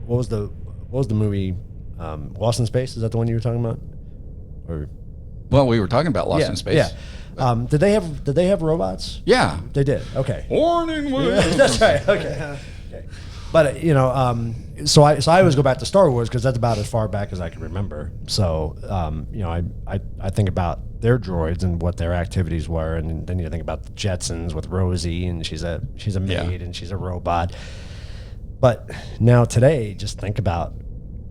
was the movie, Lost in Space? Is that the one you were talking about? Or Well, we were talking about Lost in Space. Yeah. Did they have robots? Yeah. They did. Okay. Warning wave. That's right. Okay. But you know, so I always go back to Star Wars because that's about as far back as I can remember. So you know, I think about their droids and what their activities were, and then you think about the Jetsons with Rosie, and she's a maid and she's a robot. But now today, just think about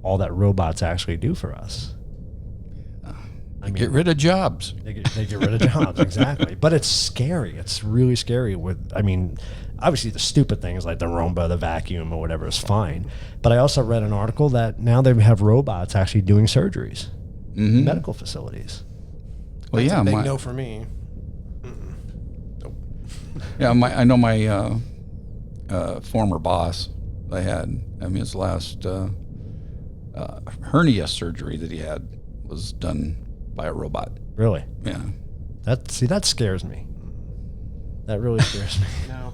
all that robots actually do for us. Get rid of jobs. They get rid of jobs, exactly. But it's scary. It's really scary. Obviously the stupid things like the Roomba, the vacuum, or whatever is fine. But I also read an article that now they have robots actually doing surgeries in medical facilities. Well, That's yeah. a big no for me. Yeah, I know my former boss. His last hernia surgery that he had was done by a robot. Really? Yeah. That scares me. That really scares me. No.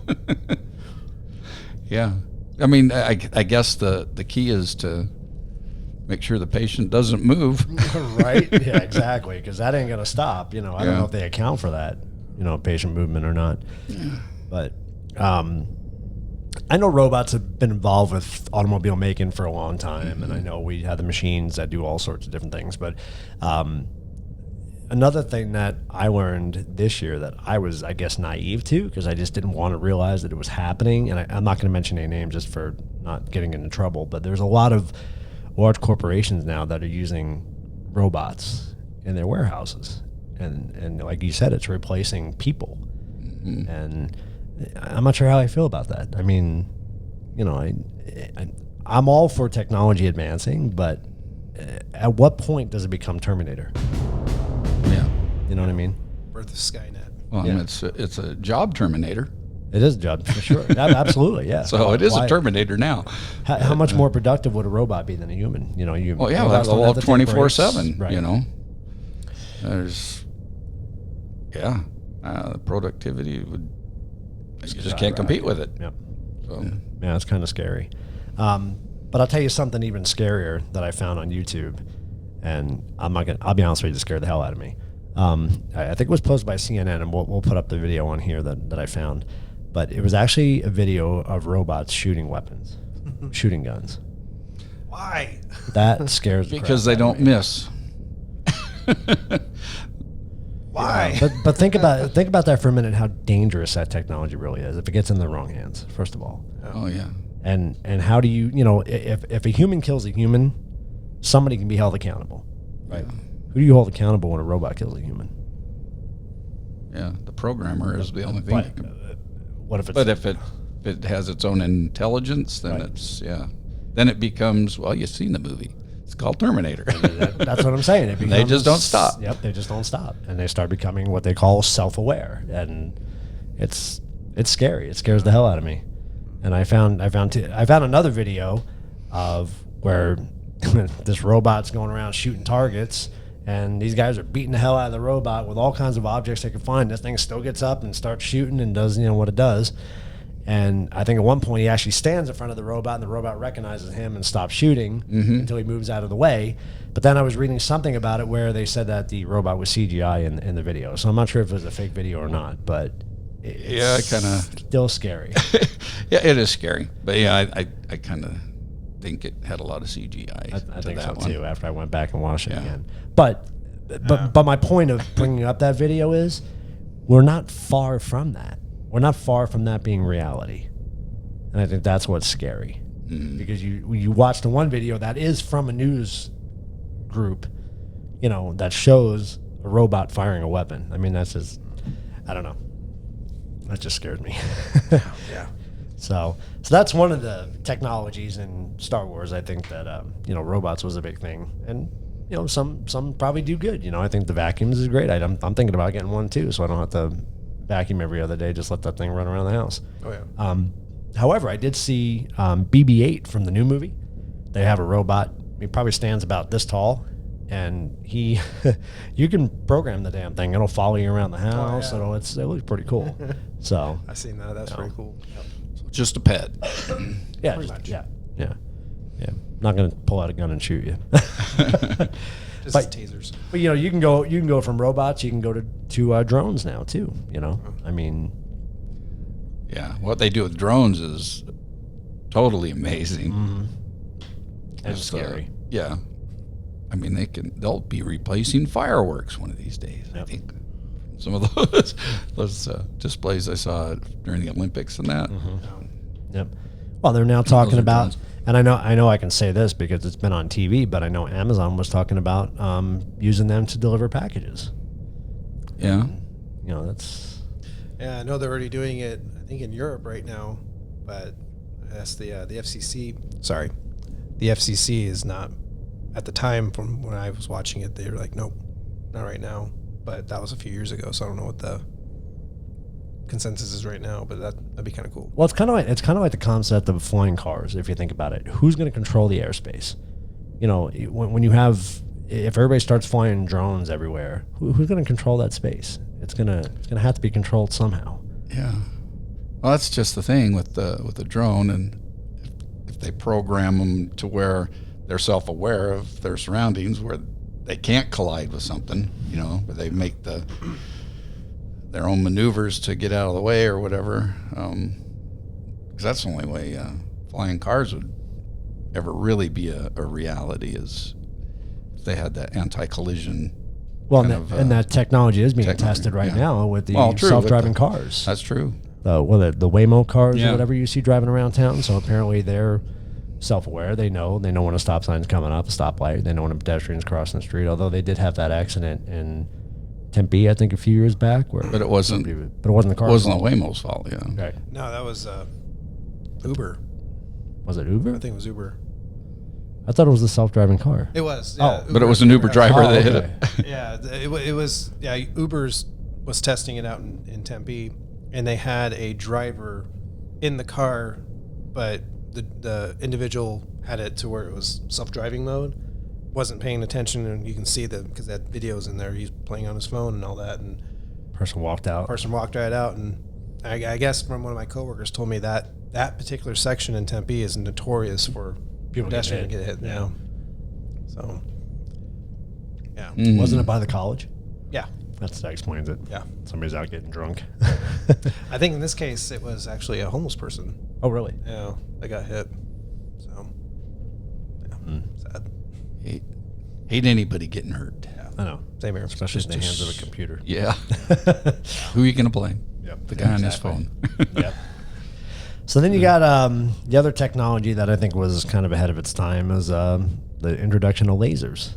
Yeah. I mean, I guess the key is to make sure the patient doesn't move. Right? Yeah, exactly. Because that ain't gonna stop. You know, I don't Yeah. know if they account for that, you know, patient movement or not. But I know robots have been involved with automobile making for a long time, and I know we have the machines that do all sorts of different things. But another thing that I learned this year that I was, I guess, naive to, because I just didn't want to realize that it was happening, and I'm not going to mention any names just for not getting into trouble, but there's a lot of large corporations now that are using robots in their warehouses. And like you said, it's replacing people. And I'm not sure how I feel about that. I mean, you know, I'm all for technology advancing, but at what point does it become Terminator? Yeah. You know what I mean? Birth of Skynet. Well, Yeah. it's a job terminator. It is a job for sure. Absolutely, yeah. So it is Why- a Terminator now. How much more productive would a robot be than a human? You know, you. Oh yeah, robots that's don't all have to take 24/7. breaks. Right. You know, there's the productivity would you just can't compete with it. Yep. So Yeah, it's kind of scary. But I'll tell you something even scarier that I found on YouTube, and I'll be honest with you, it scared the hell out of me. I think it was posted by CNN, and we'll put up the video on here that I found. But it was actually a video of robots shooting weapons, shooting guns. Why? That scares the because crap they out of don't me. miss. Why? But think about that for a minute. How dangerous that technology really is if it gets in the wrong hands. First of all, Oh yeah. and how do you if a human kills a human, somebody can be held accountable, right? Who do you hold accountable when a robot kills a human? Yeah, the programmer is the only thing. that can, What if it's but if it has its own intelligence, then Right. then it becomes, well, you've seen the movie. It's called Terminator. that's what I'm saying. It They just don't stop. Yep, they just don't stop, and they start becoming what they call self-aware, and it's scary. It scares the hell out of me. And I found another video of where this robot's going around shooting targets, and these guys are beating the hell out of the robot with all kinds of objects they can find. This thing still gets up and starts shooting and does what it does. And I think at one point he actually stands in front of the robot, and the robot recognizes him and stops shooting until he moves out of the way. But then I was reading something about it where they said that the robot was CGI in the video. So I'm not sure if it was a fake video or not, but Yeah, it's kinda. still scary. Yeah, it is scary. But yeah, I kind of think it had a lot of CGI. I to think so that one. too. After I went back and watched it Yeah. again, but my point of bringing up that video is we're not far from that. We're not far from that being reality, and I think that's what's scary because you watch the one video that is from a news group, that shows a robot firing a weapon. I mean, that's just I don't know. That just scared me. Yeah. So that's one of the technologies in Star Wars. I think that robots was a big thing, and some probably do good. I think the vacuums is great. I'm thinking about getting one too, so I don't have to vacuum every other day. Just let that thing run around the house. Oh yeah. However, I did see BB-8 from the new movie. They have a robot. He probably stands about this tall, and you can program the damn thing. It'll follow you around the house. yeah. It looks pretty cool. So I've seen that. That's pretty cool. Just a pet. yeah, Pretty much. yeah. Not gonna pull out a gun and shoot you. Just But- tasers. But you can go from robots. You can go to drones now too. I mean, Yeah, what they do with drones is totally amazing. and It's, scary. Yeah, I mean they'll be replacing fireworks one of these days. I Yep. think some of those displays I saw during the Olympics and that. Yep. Well, they're now talking are about, drones. and I know I can say this because it's been on TV, but I know Amazon was talking about using them to deliver packages. Yeah, That's Yeah, I know they're already doing it. I think in Europe right now, but that's the FCC. Sorry, the FCC is not. At the time, from when I was watching it, they were like, "Nope, not right now." But that was a few years ago, so I don't know what the consensus is right now. But that'd be kind of cool. well, it's kind of like the concept of flying cars. If you think about it, who's going to control the airspace? When you have, if everybody starts flying drones everywhere, who's going to control that space? It's gonna have to be controlled somehow. yeah. Well, that's just the thing with the drone, and if they program them to where they're self-aware of their surroundings, where they can't collide with something, where they make their own maneuvers to get out of the way or whatever. Because that's the only way flying cars would ever really be a reality is if they had that anti-collision. Well, kind and, of, and that technology is being technology, tested right yeah. now with the Well, true, self-driving with cars. That's true. The Waymo cars Yeah. or whatever you see driving around town. So apparently they're self-aware. They know when a stop sign's coming up, a stoplight. They know when a pedestrian's crossing the street. Although they did have that accident in Tempe, I think, a few years back. But it wasn't. But it wasn't the car. It wasn't the Waymo's fault. Yeah. Right. No, that was Uber. Was it Uber? I think it was Uber. I thought it was the self-driving car. It was. Oh, Yeah, But it was an Uber driver Oh, that hit okay. it. Yeah, it was. Yeah, Uber's was testing it out in Tempe, and they had a driver in the car, but the individual had it to where it was self-driving mode, wasn't paying attention, and you can see that because that video's in there. He's playing on his phone and all that, and Person walked out. person walked right out. And I guess from one of my coworkers told me that particular section in Tempe is notorious for People get pedestrian to hit. get hit. Yeah. So, yeah, Wasn't it by the college? yeah, That explains it. yeah. Somebody's out getting drunk. I think in this case it was actually a homeless person. Oh, really? Yeah, that got hit. So, yeah, sad. Hate anybody getting hurt. I know. Same here. Especially in the hands of a computer. Yeah. Who are you going to blame? Yep. The guy Exactly. on his phone. Yep. So then you got the other technology that I think was kind of ahead of its time is the introduction of lasers,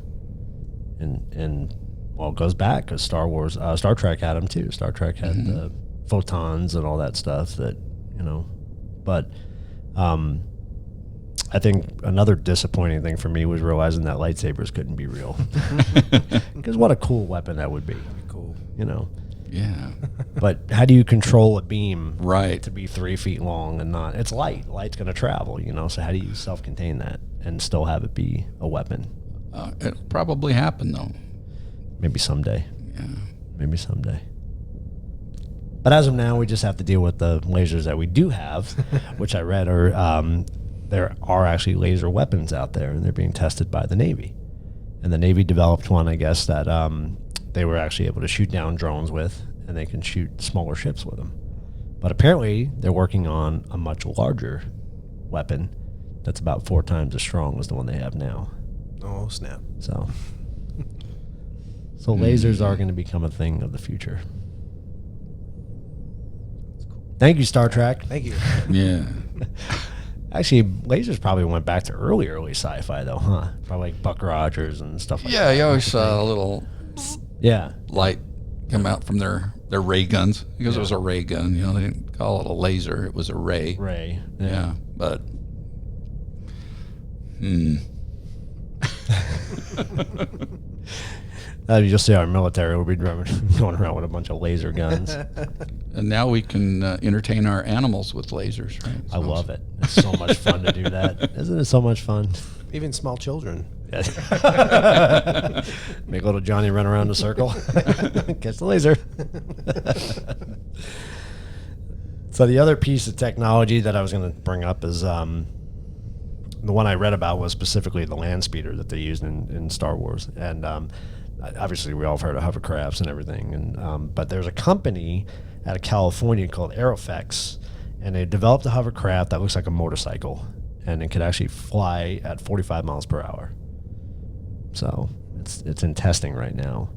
and well, it goes back because Star Trek had them too. Star Trek had the photons and all that stuff that but I think another disappointing thing for me was realizing that lightsabers couldn't be real. Because what a cool weapon that would be. Cool. Yeah. But how do you control a beam Right. to be 3 feet long and not? It's light. Light's going to travel, So how do you self-contain that and still have it be a weapon? It'll probably happen, though. Maybe someday. Yeah. Maybe someday. But as of now, we just have to deal with the lasers that we do have, which I read are there are actually laser weapons out there, and they're being tested by the Navy. And the Navy developed one, I guess, that they were actually able to shoot down drones with, and they can shoot smaller ships with them. But apparently, they're working on a much larger weapon that's about 4 times as strong as the one they have now. Oh, snap. So lasers are going to become a thing of the future. Thank you, Star Trek. Thank you. Yeah. Actually, lasers probably went back to early sci-fi, though, huh? Probably like Buck Rogers and stuff like that. Yeah, you always saw a little Yeah. light come out from their ray guns because it was a ray gun. They didn't call it a laser; it was a ray. Ray. Yeah, but You'll see our military will be going around with a bunch of laser guns. and now we can entertain our animals with lasers, right? I love it. It's so much fun to do that. Isn't it so much fun? Even small children. Make little Johnny run around the circle. Catch the laser. So the other piece of technology that I was going to bring up is the one I read about was specifically the land speeder that they used in Star Wars. And obviously we all have heard of hovercrafts and everything. And but there's a company out of California called Aerofex, and they developed a hovercraft that looks like a motorcycle, and it could actually fly at 45 miles per hour. So it's in testing right now.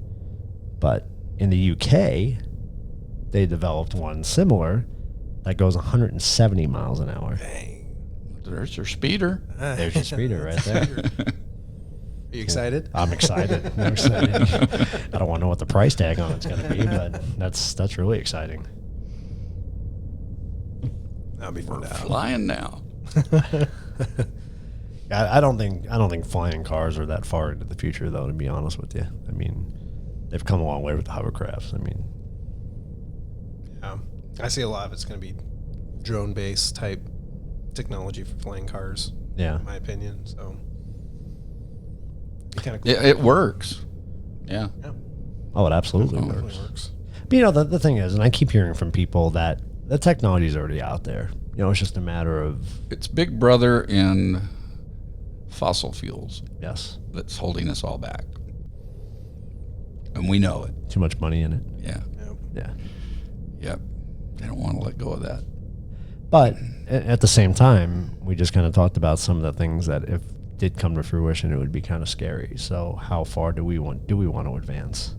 But in the UK, they developed one similar that goes 170 miles an hour. There's your speeder. There's your speeder right there. Are you excited? I'm excited. I'm excited. I don't want to know what the price tag on it's going to be, but that's really exciting. That'll be fun to have. Flying now. I don't think flying cars are that far into the future, though. To be honest with you, I mean, they've come a long way with the hovercrafts. I mean, Yeah. I see a lot of it's going to be drone-based type technology for flying cars, yeah. in my opinion. So, kind of cool. It works. Yeah. Yeah. Oh, it absolutely Definitely works. works. But the thing is, and I keep hearing from people that the technology is already out there. It's just a matter of It's Big Brother in fossil fuels yes, that's holding us all back. And we know it. too much money in it. Yeah. Yeah. Yeah. Yep. They don't want to let go of that. But at the same time, we just kind of talked about some of the things that if did come to fruition, it would be kind of scary. So how far do we want to advance?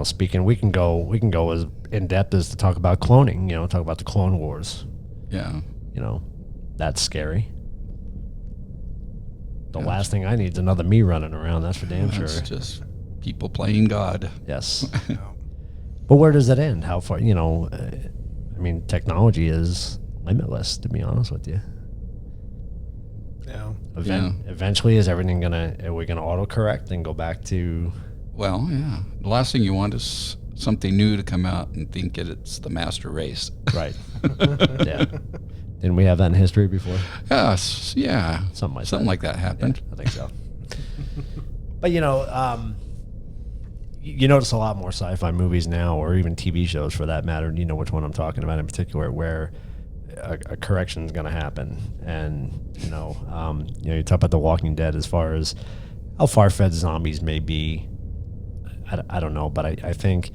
Speaking, we can go as in depth as to talk about cloning. Talk about the Clone Wars. Yeah. That's scary. The last thing I need is another me running around. That's for damn sure. It's just people playing God. Yes. But where does it end? How far? Technology is limitless. To be honest with you. Yeah. Eventually, are we gonna autocorrect and go back to? Well, yeah. The last thing you want is something new to come out and think it's the master race. Right. Yeah. Didn't we have that in history before? Yes. Yeah. Something like that happened. Yeah, I think so. But you notice a lot more sci-fi movies now, or even TV shows for that matter. You know which one I'm talking about in particular, where a correction is going to happen. And you talk about The Walking Dead as far as how far-fetched zombies may be. I don't know, but I think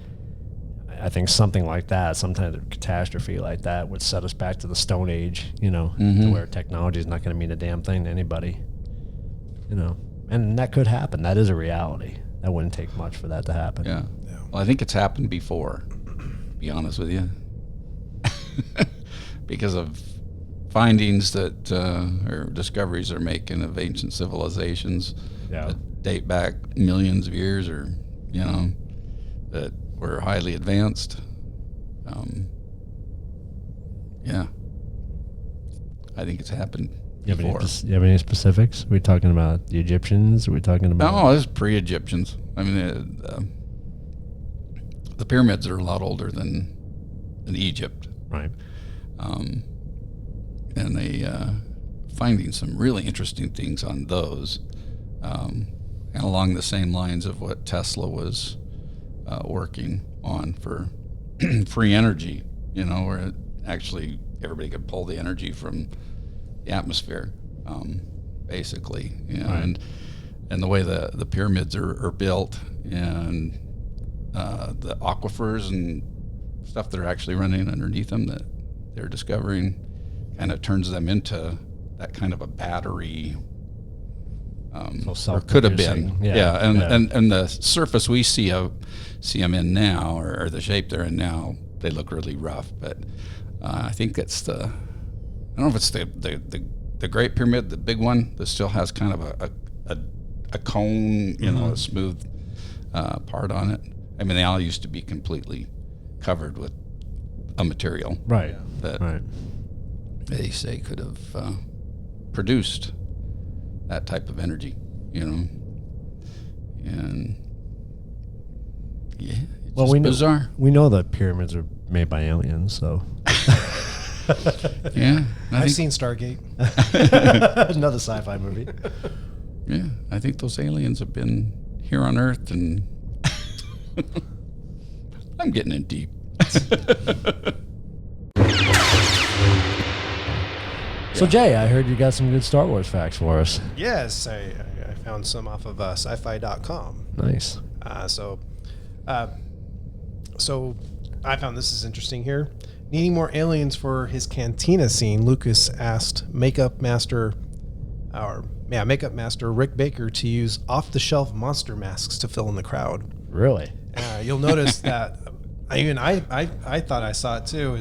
something like that, some kind of catastrophe like that, would set us back to the Stone Age. To where technology is not going to mean a damn thing to anybody. And that could happen. That is a reality. That wouldn't take much for that to happen. Yeah. Well, I think it's happened before, to be honest with you. Because of findings that, or discoveries they're making of ancient civilizations that date back millions of years, or, that were highly advanced. Yeah. I think it's happened before. You have any specifics? Are we talking about the Egyptians? Are we talking about? No, it's pre-Egyptians. I mean, the pyramids are a lot older than Egypt. Right. And they finding some really interesting things on those, and along the same lines of what Tesla was working on for free energy. Where it actually everybody could pull the energy from the atmosphere, basically. Right. And the way the pyramids are built, and the aquifers and stuff that are actually running underneath them that they're discovering, kind of turns them into that kind of a battery, or could have been. And the surface we see them in now, or the shape they're in now, they look really rough. But I think it's I don't know if it's the Great Pyramid, the big one that still has kind of a cone, a smooth part on it. I mean, they all used to be completely covered with a material, right? That they say could have produced that type of energy, and it's bizarre. We know that pyramids are made by aliens, so. Yeah, I've seen Stargate. Another sci-fi movie. Yeah, I think those aliens have been here on Earth, and I'm getting in deep. So Jay, I heard you got some good Star Wars facts for us. Yes, I found some off of sci-fi.com. Nice. So I found this is interesting here. Needing more aliens for his cantina scene, Lucas asked makeup master Rick Baker to use off-the-shelf monster masks to fill in the crowd. Really? You'll notice that. I thought I saw it too.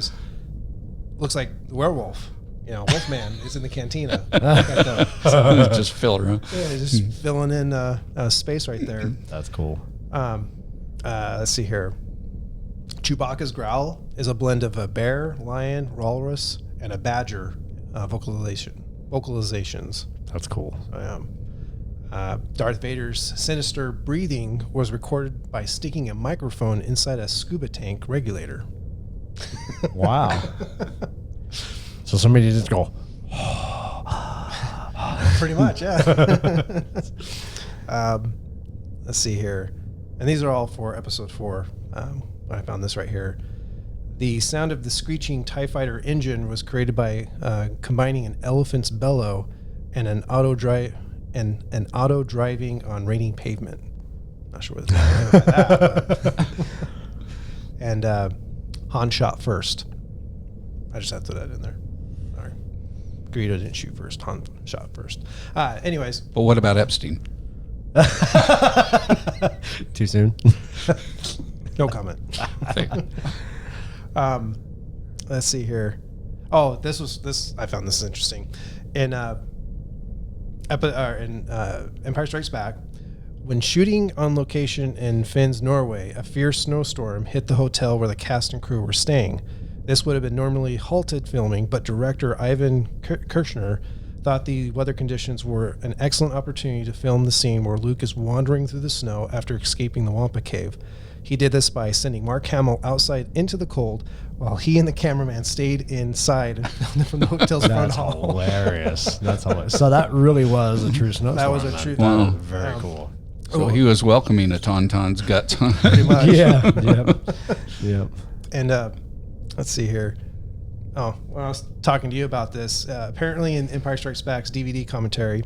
Looks like the werewolf. Wolfman is in the cantina. Just fill around. Yeah, just filling in space right there. That's cool. Let's see here. Chewbacca's growl is a blend of a bear, lion, walrus, and a badger vocalizations. That's cool. Darth Vader's sinister breathing was recorded by sticking a microphone inside a scuba tank regulator. Wow. So somebody just go. Pretty much, yeah. Let's see here. And these are all for episode 4. I found this right here. The sound of the screeching TIE Fighter engine was created by combining an elephant's bellow and an auto driving on raining pavement. Not sure what it's about that. And Han shot first. I just had to throw that in there. Sorry. Greedo didn't shoot first. Han shot first. Anyways. But what about Epstein? Too soon. No comment. Let's see here. Oh, this I found this interesting. In Empire Strikes Back, when shooting on location in Finn's Norway, a fierce snowstorm hit the hotel where the cast and crew were staying. This would have been normally halted filming, but director Ivan Kirchner thought the weather conditions were an excellent opportunity to film the scene where Luke is wandering through the snow after escaping the Wampa Cave. He did this by sending Mark Hamill outside into the cold while he and the cameraman stayed inside and filmed it from the hotel's front That's hall. hilarious. That's hilarious. So that really was a true snowstorm. That was a then. true. Wow. Very cool. So he was welcoming a tauntaun's guts. Pretty much. Yeah. Yep. And let's see here. Oh, when I was talking to you about this, apparently in Empire Strikes Back's DVD commentary,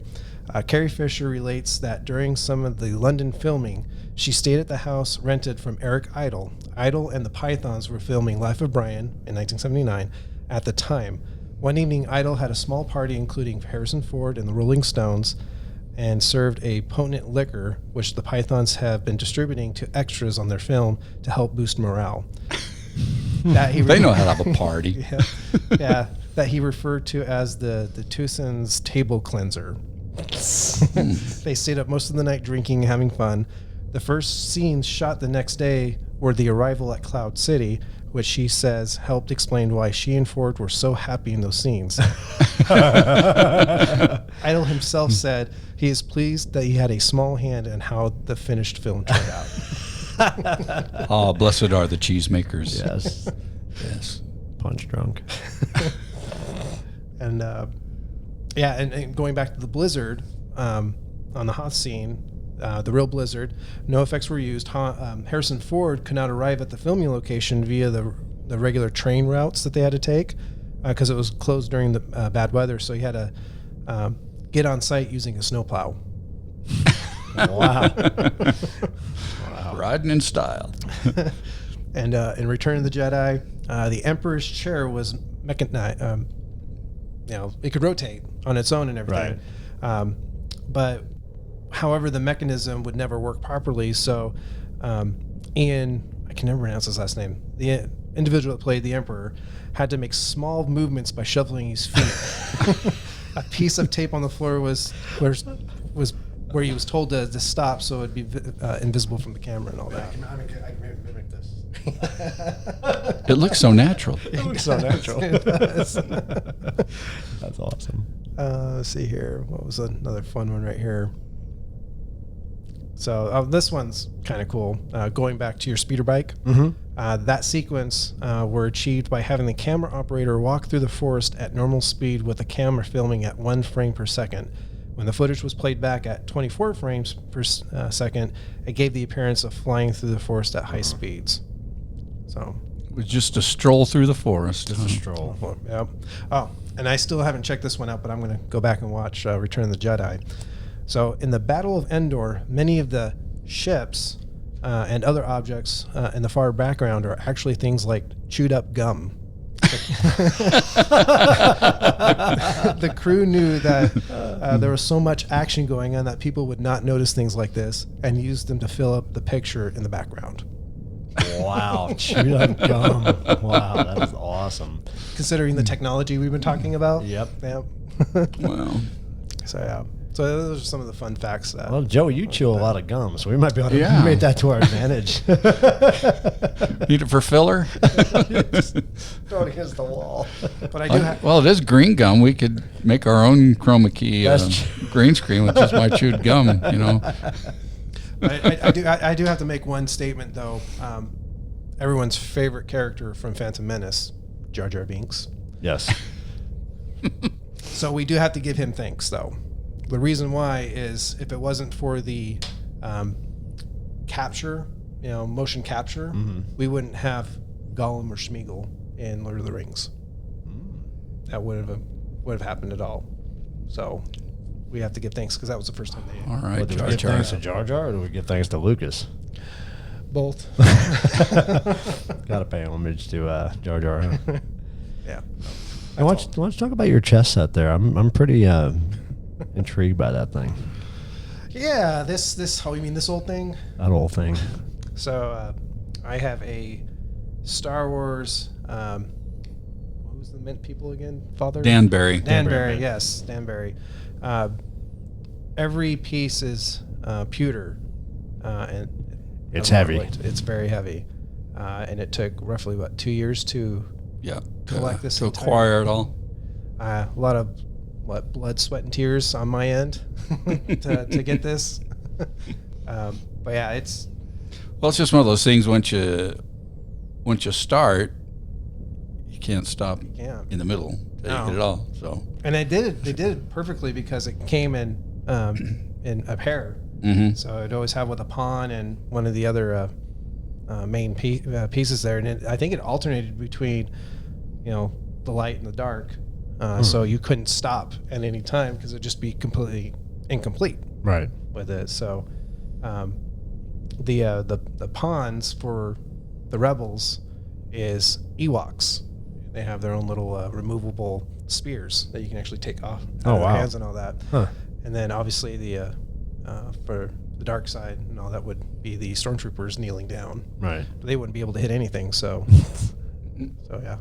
Carrie Fisher relates that during some of the London filming, she stayed at the house rented from Eric Idle. Idle and the Pythons were filming Life of Brian in 1979 at the time. One evening, Idle had a small party including Harrison Ford and the Rolling Stones and served a potent liquor, which the Pythons have been distributing to extras on their film to help boost morale. They know how to have a party. Yeah, that he referred to as the Tucson's table cleanser. They stayed up most of the night drinking and having fun. The first scenes shot the next day were the arrival at Cloud City, which she says helped explain why she and Ford were so happy in those scenes. Idle himself said he is pleased that he had a small hand in how the finished film turned out. Oh, blessed are the cheesemakers. Yes. Yes. Punch drunk. And and going back to the blizzard on the Hoth scene, the real blizzard, no effects were used. Harrison Ford could not arrive at the filming location via the regular train routes that they had to take because it was closed during the bad weather. So he had to get on site using a snowplow. Wow. Riding in style. And in Return of the Jedi, the Emperor's chair was mechanized. It could rotate on its own and everything. Right. But however, the mechanism would never work properly. So Ian, I can never pronounce his last name, the individual that played the Emperor, had to make small movements by shuffling his feet. A piece of tape on the floor was where he was told to stop so it'd be invisible from the camera and all that. I can mimic this. It looks so natural. It looks so natural. That's awesome. Let's see here. What was another fun one right here? So this one's kind of cool. Going back to your speeder bike, that sequence were achieved by having the camera operator walk through the forest at normal speed with the camera filming at 1 frame per second. When the footage was played back at 24 frames per second, it gave the appearance of flying through the forest at high speeds. So It was just a stroll through the forest. Just a stroll. yeah. Oh, and I still haven't checked this one out, but I'm going to go back and watch Return of the Jedi. So in the Battle of Endor, many of the ships and other objects in the far background are actually things like chewed up gum. The crew knew that there was so much action going on that people would not notice things like this and used them to fill up the picture in the background. Wow. Chewed up gum. Wow, that is awesome. Considering the technology we've been talking about. Yep. Wow. So yeah. So those are some of the fun facts. Well, Joey, you chew a lot of gum, so we might be able to Yeah. make that to our advantage. Need it for filler? Throw it against the wall. But I do have. Well, it is green gum. We could make our own chroma key That's green screen with just my chewed gum, you know. I do have to make one statement though. Everyone's favorite character from Phantom Menace, Jar Jar Binks. Yes. So we do have to give him thanks though. The reason why is if it wasn't for the capture, motion capture, we wouldn't have Gollum or Schmeagol in Lord of the Rings. That would have happened at all. So we have to give thanks because that was the first time they. All right, Do we Jar give Jar. thanks to Jar Jar, or do we give thanks to Lucas? Both. Gotta pay homage to Jar Jar. Huh? Yeah. I want you to talk about your chess set there. I'm pretty intrigued by that thing. Yeah, this oh, you mean this old thing? That whole thing. So I have a Star Wars. What was the Mint people again? Father Danbury. Danbury, yes, Danbury. Every piece is pewter, and It's heavy. It's very heavy, and it took roughly 2 years to Yeah. collect this to entire- acquire it all. a lot of blood, sweat, and tears on my end to get this. But yeah, it's Well, it's just one of those things. Once you start, you can't stop can't. in the middle till you No. get it all. So. And they did it perfectly because it came in a pair. Mm-hmm. So I'd always have with a pawn and one of the other main pieces there, and I think it alternated between, the light and the dark, so you couldn't stop at any time because it'd just be completely incomplete Right. with it. So the pawns for the rebels is Ewoks. They have their own little removable spears that you can actually take off out of their hands and all that. Huh. And then obviously the for the dark side and all that would be the stormtroopers kneeling down. Right. But they wouldn't be able to hit anything. So yeah.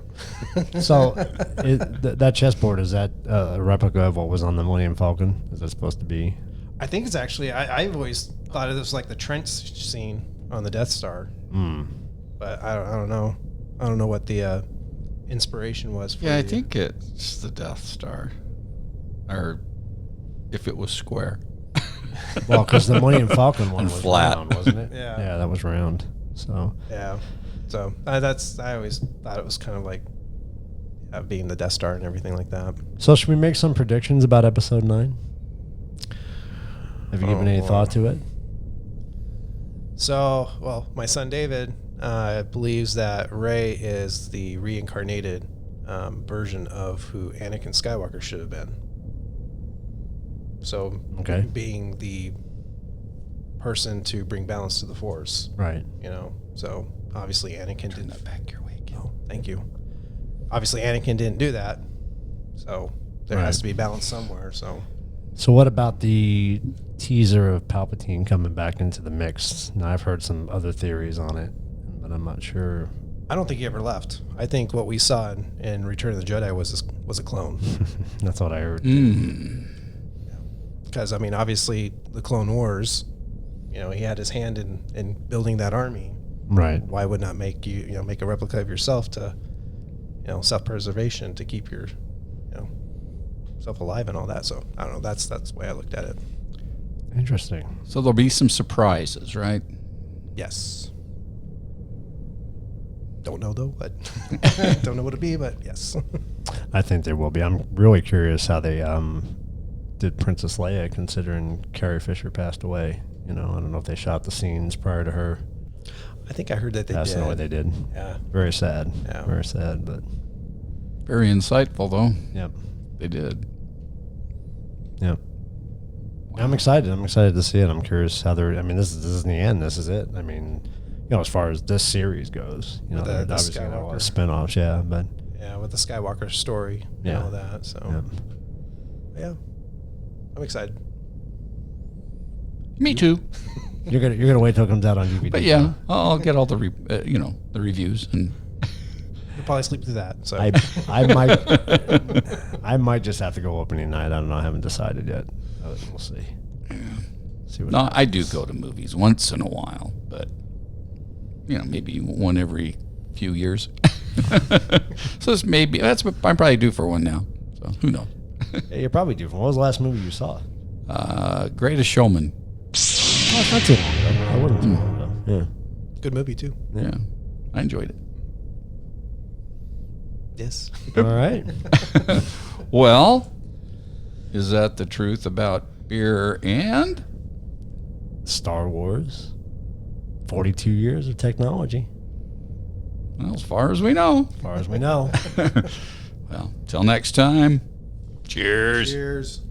So that chessboard, is that a replica of what was on the Millennium Falcon? Is that supposed to be? I think it's actually I've always thought of this like the trench scene on the Death Star. But I don't know. I don't know what the inspiration was for Yeah, I the- think it's the Death Star, or if it was square. Well, because the Millennium Falcon one And was flat. round, wasn't it? Yeah. Yeah, that was round. So Yeah. So I always thought it was kind of like being the Death Star and everything like that. So should we make some predictions about Episode 9? Have you given any boy. thought to it? So, well, my son David believes that Rey is the reincarnated version of who Anakin Skywalker should have been. So, Okay. being the person to bring balance to the Force, Right. So obviously Anakin Turn didn't. that back your way. Kid. Oh, thank you. Obviously Anakin didn't do that, so there has Right. to be balance somewhere. So. So what about the teaser of Palpatine coming back into the mix? Now, I've heard some other theories on it, but I'm not sure. I don't think he ever left. I think what we saw in Return of the Jedi was a clone. That's what I heard. Because I mean, obviously, the Clone Wars, he had his hand in building that army. Right. Why would not make make a replica of yourself to, self-preservation to keep your, self alive and all that. So I don't know. That's the way I looked at it. Interesting. So there'll be some surprises, right? Yes. Don't know though, but don't know what it'd be, but yes. I think there will be. I'm really curious how they did Princess Leia, considering Carrie Fisher passed away. I don't know if they shot the scenes prior to her I think I heard that they passing did. away. They did. Yeah. Very sad. Yeah. Very sad, but Very insightful, though. yep. They did. Yep. I'm excited. I'm excited to see it. I'm curious how they're. I mean, this is the end. This is it. I mean, as far as this series goes, With the they're obviously got a lot of Skywalker. spin-offs. Yeah, but Yeah, with the Skywalker story Yeah. and all that. So yeah. yeah, I'm excited. Me too. you're gonna wait till it comes out on DVD. But yeah, I'll get all the the reviews, and You'll probably sleep through that. So I might just have to go opening night. I don't know. I haven't decided yet. We'll see. See what. no, I do go to movies once in a while, but maybe one every few years. So that's what I probably do for one now. So who knows? Yeah, you're probably due. What was the last movie you saw? Greatest Showman. Oh, it's not too long ago. I wouldn't too long ago. good movie too. Yeah, I enjoyed it. Yes. Yeah. All right. Well, is that the truth about beer and? Star Wars. 42 years of technology, Well, as far as we know. as far as we know. Well, till next time. Cheers. Cheers.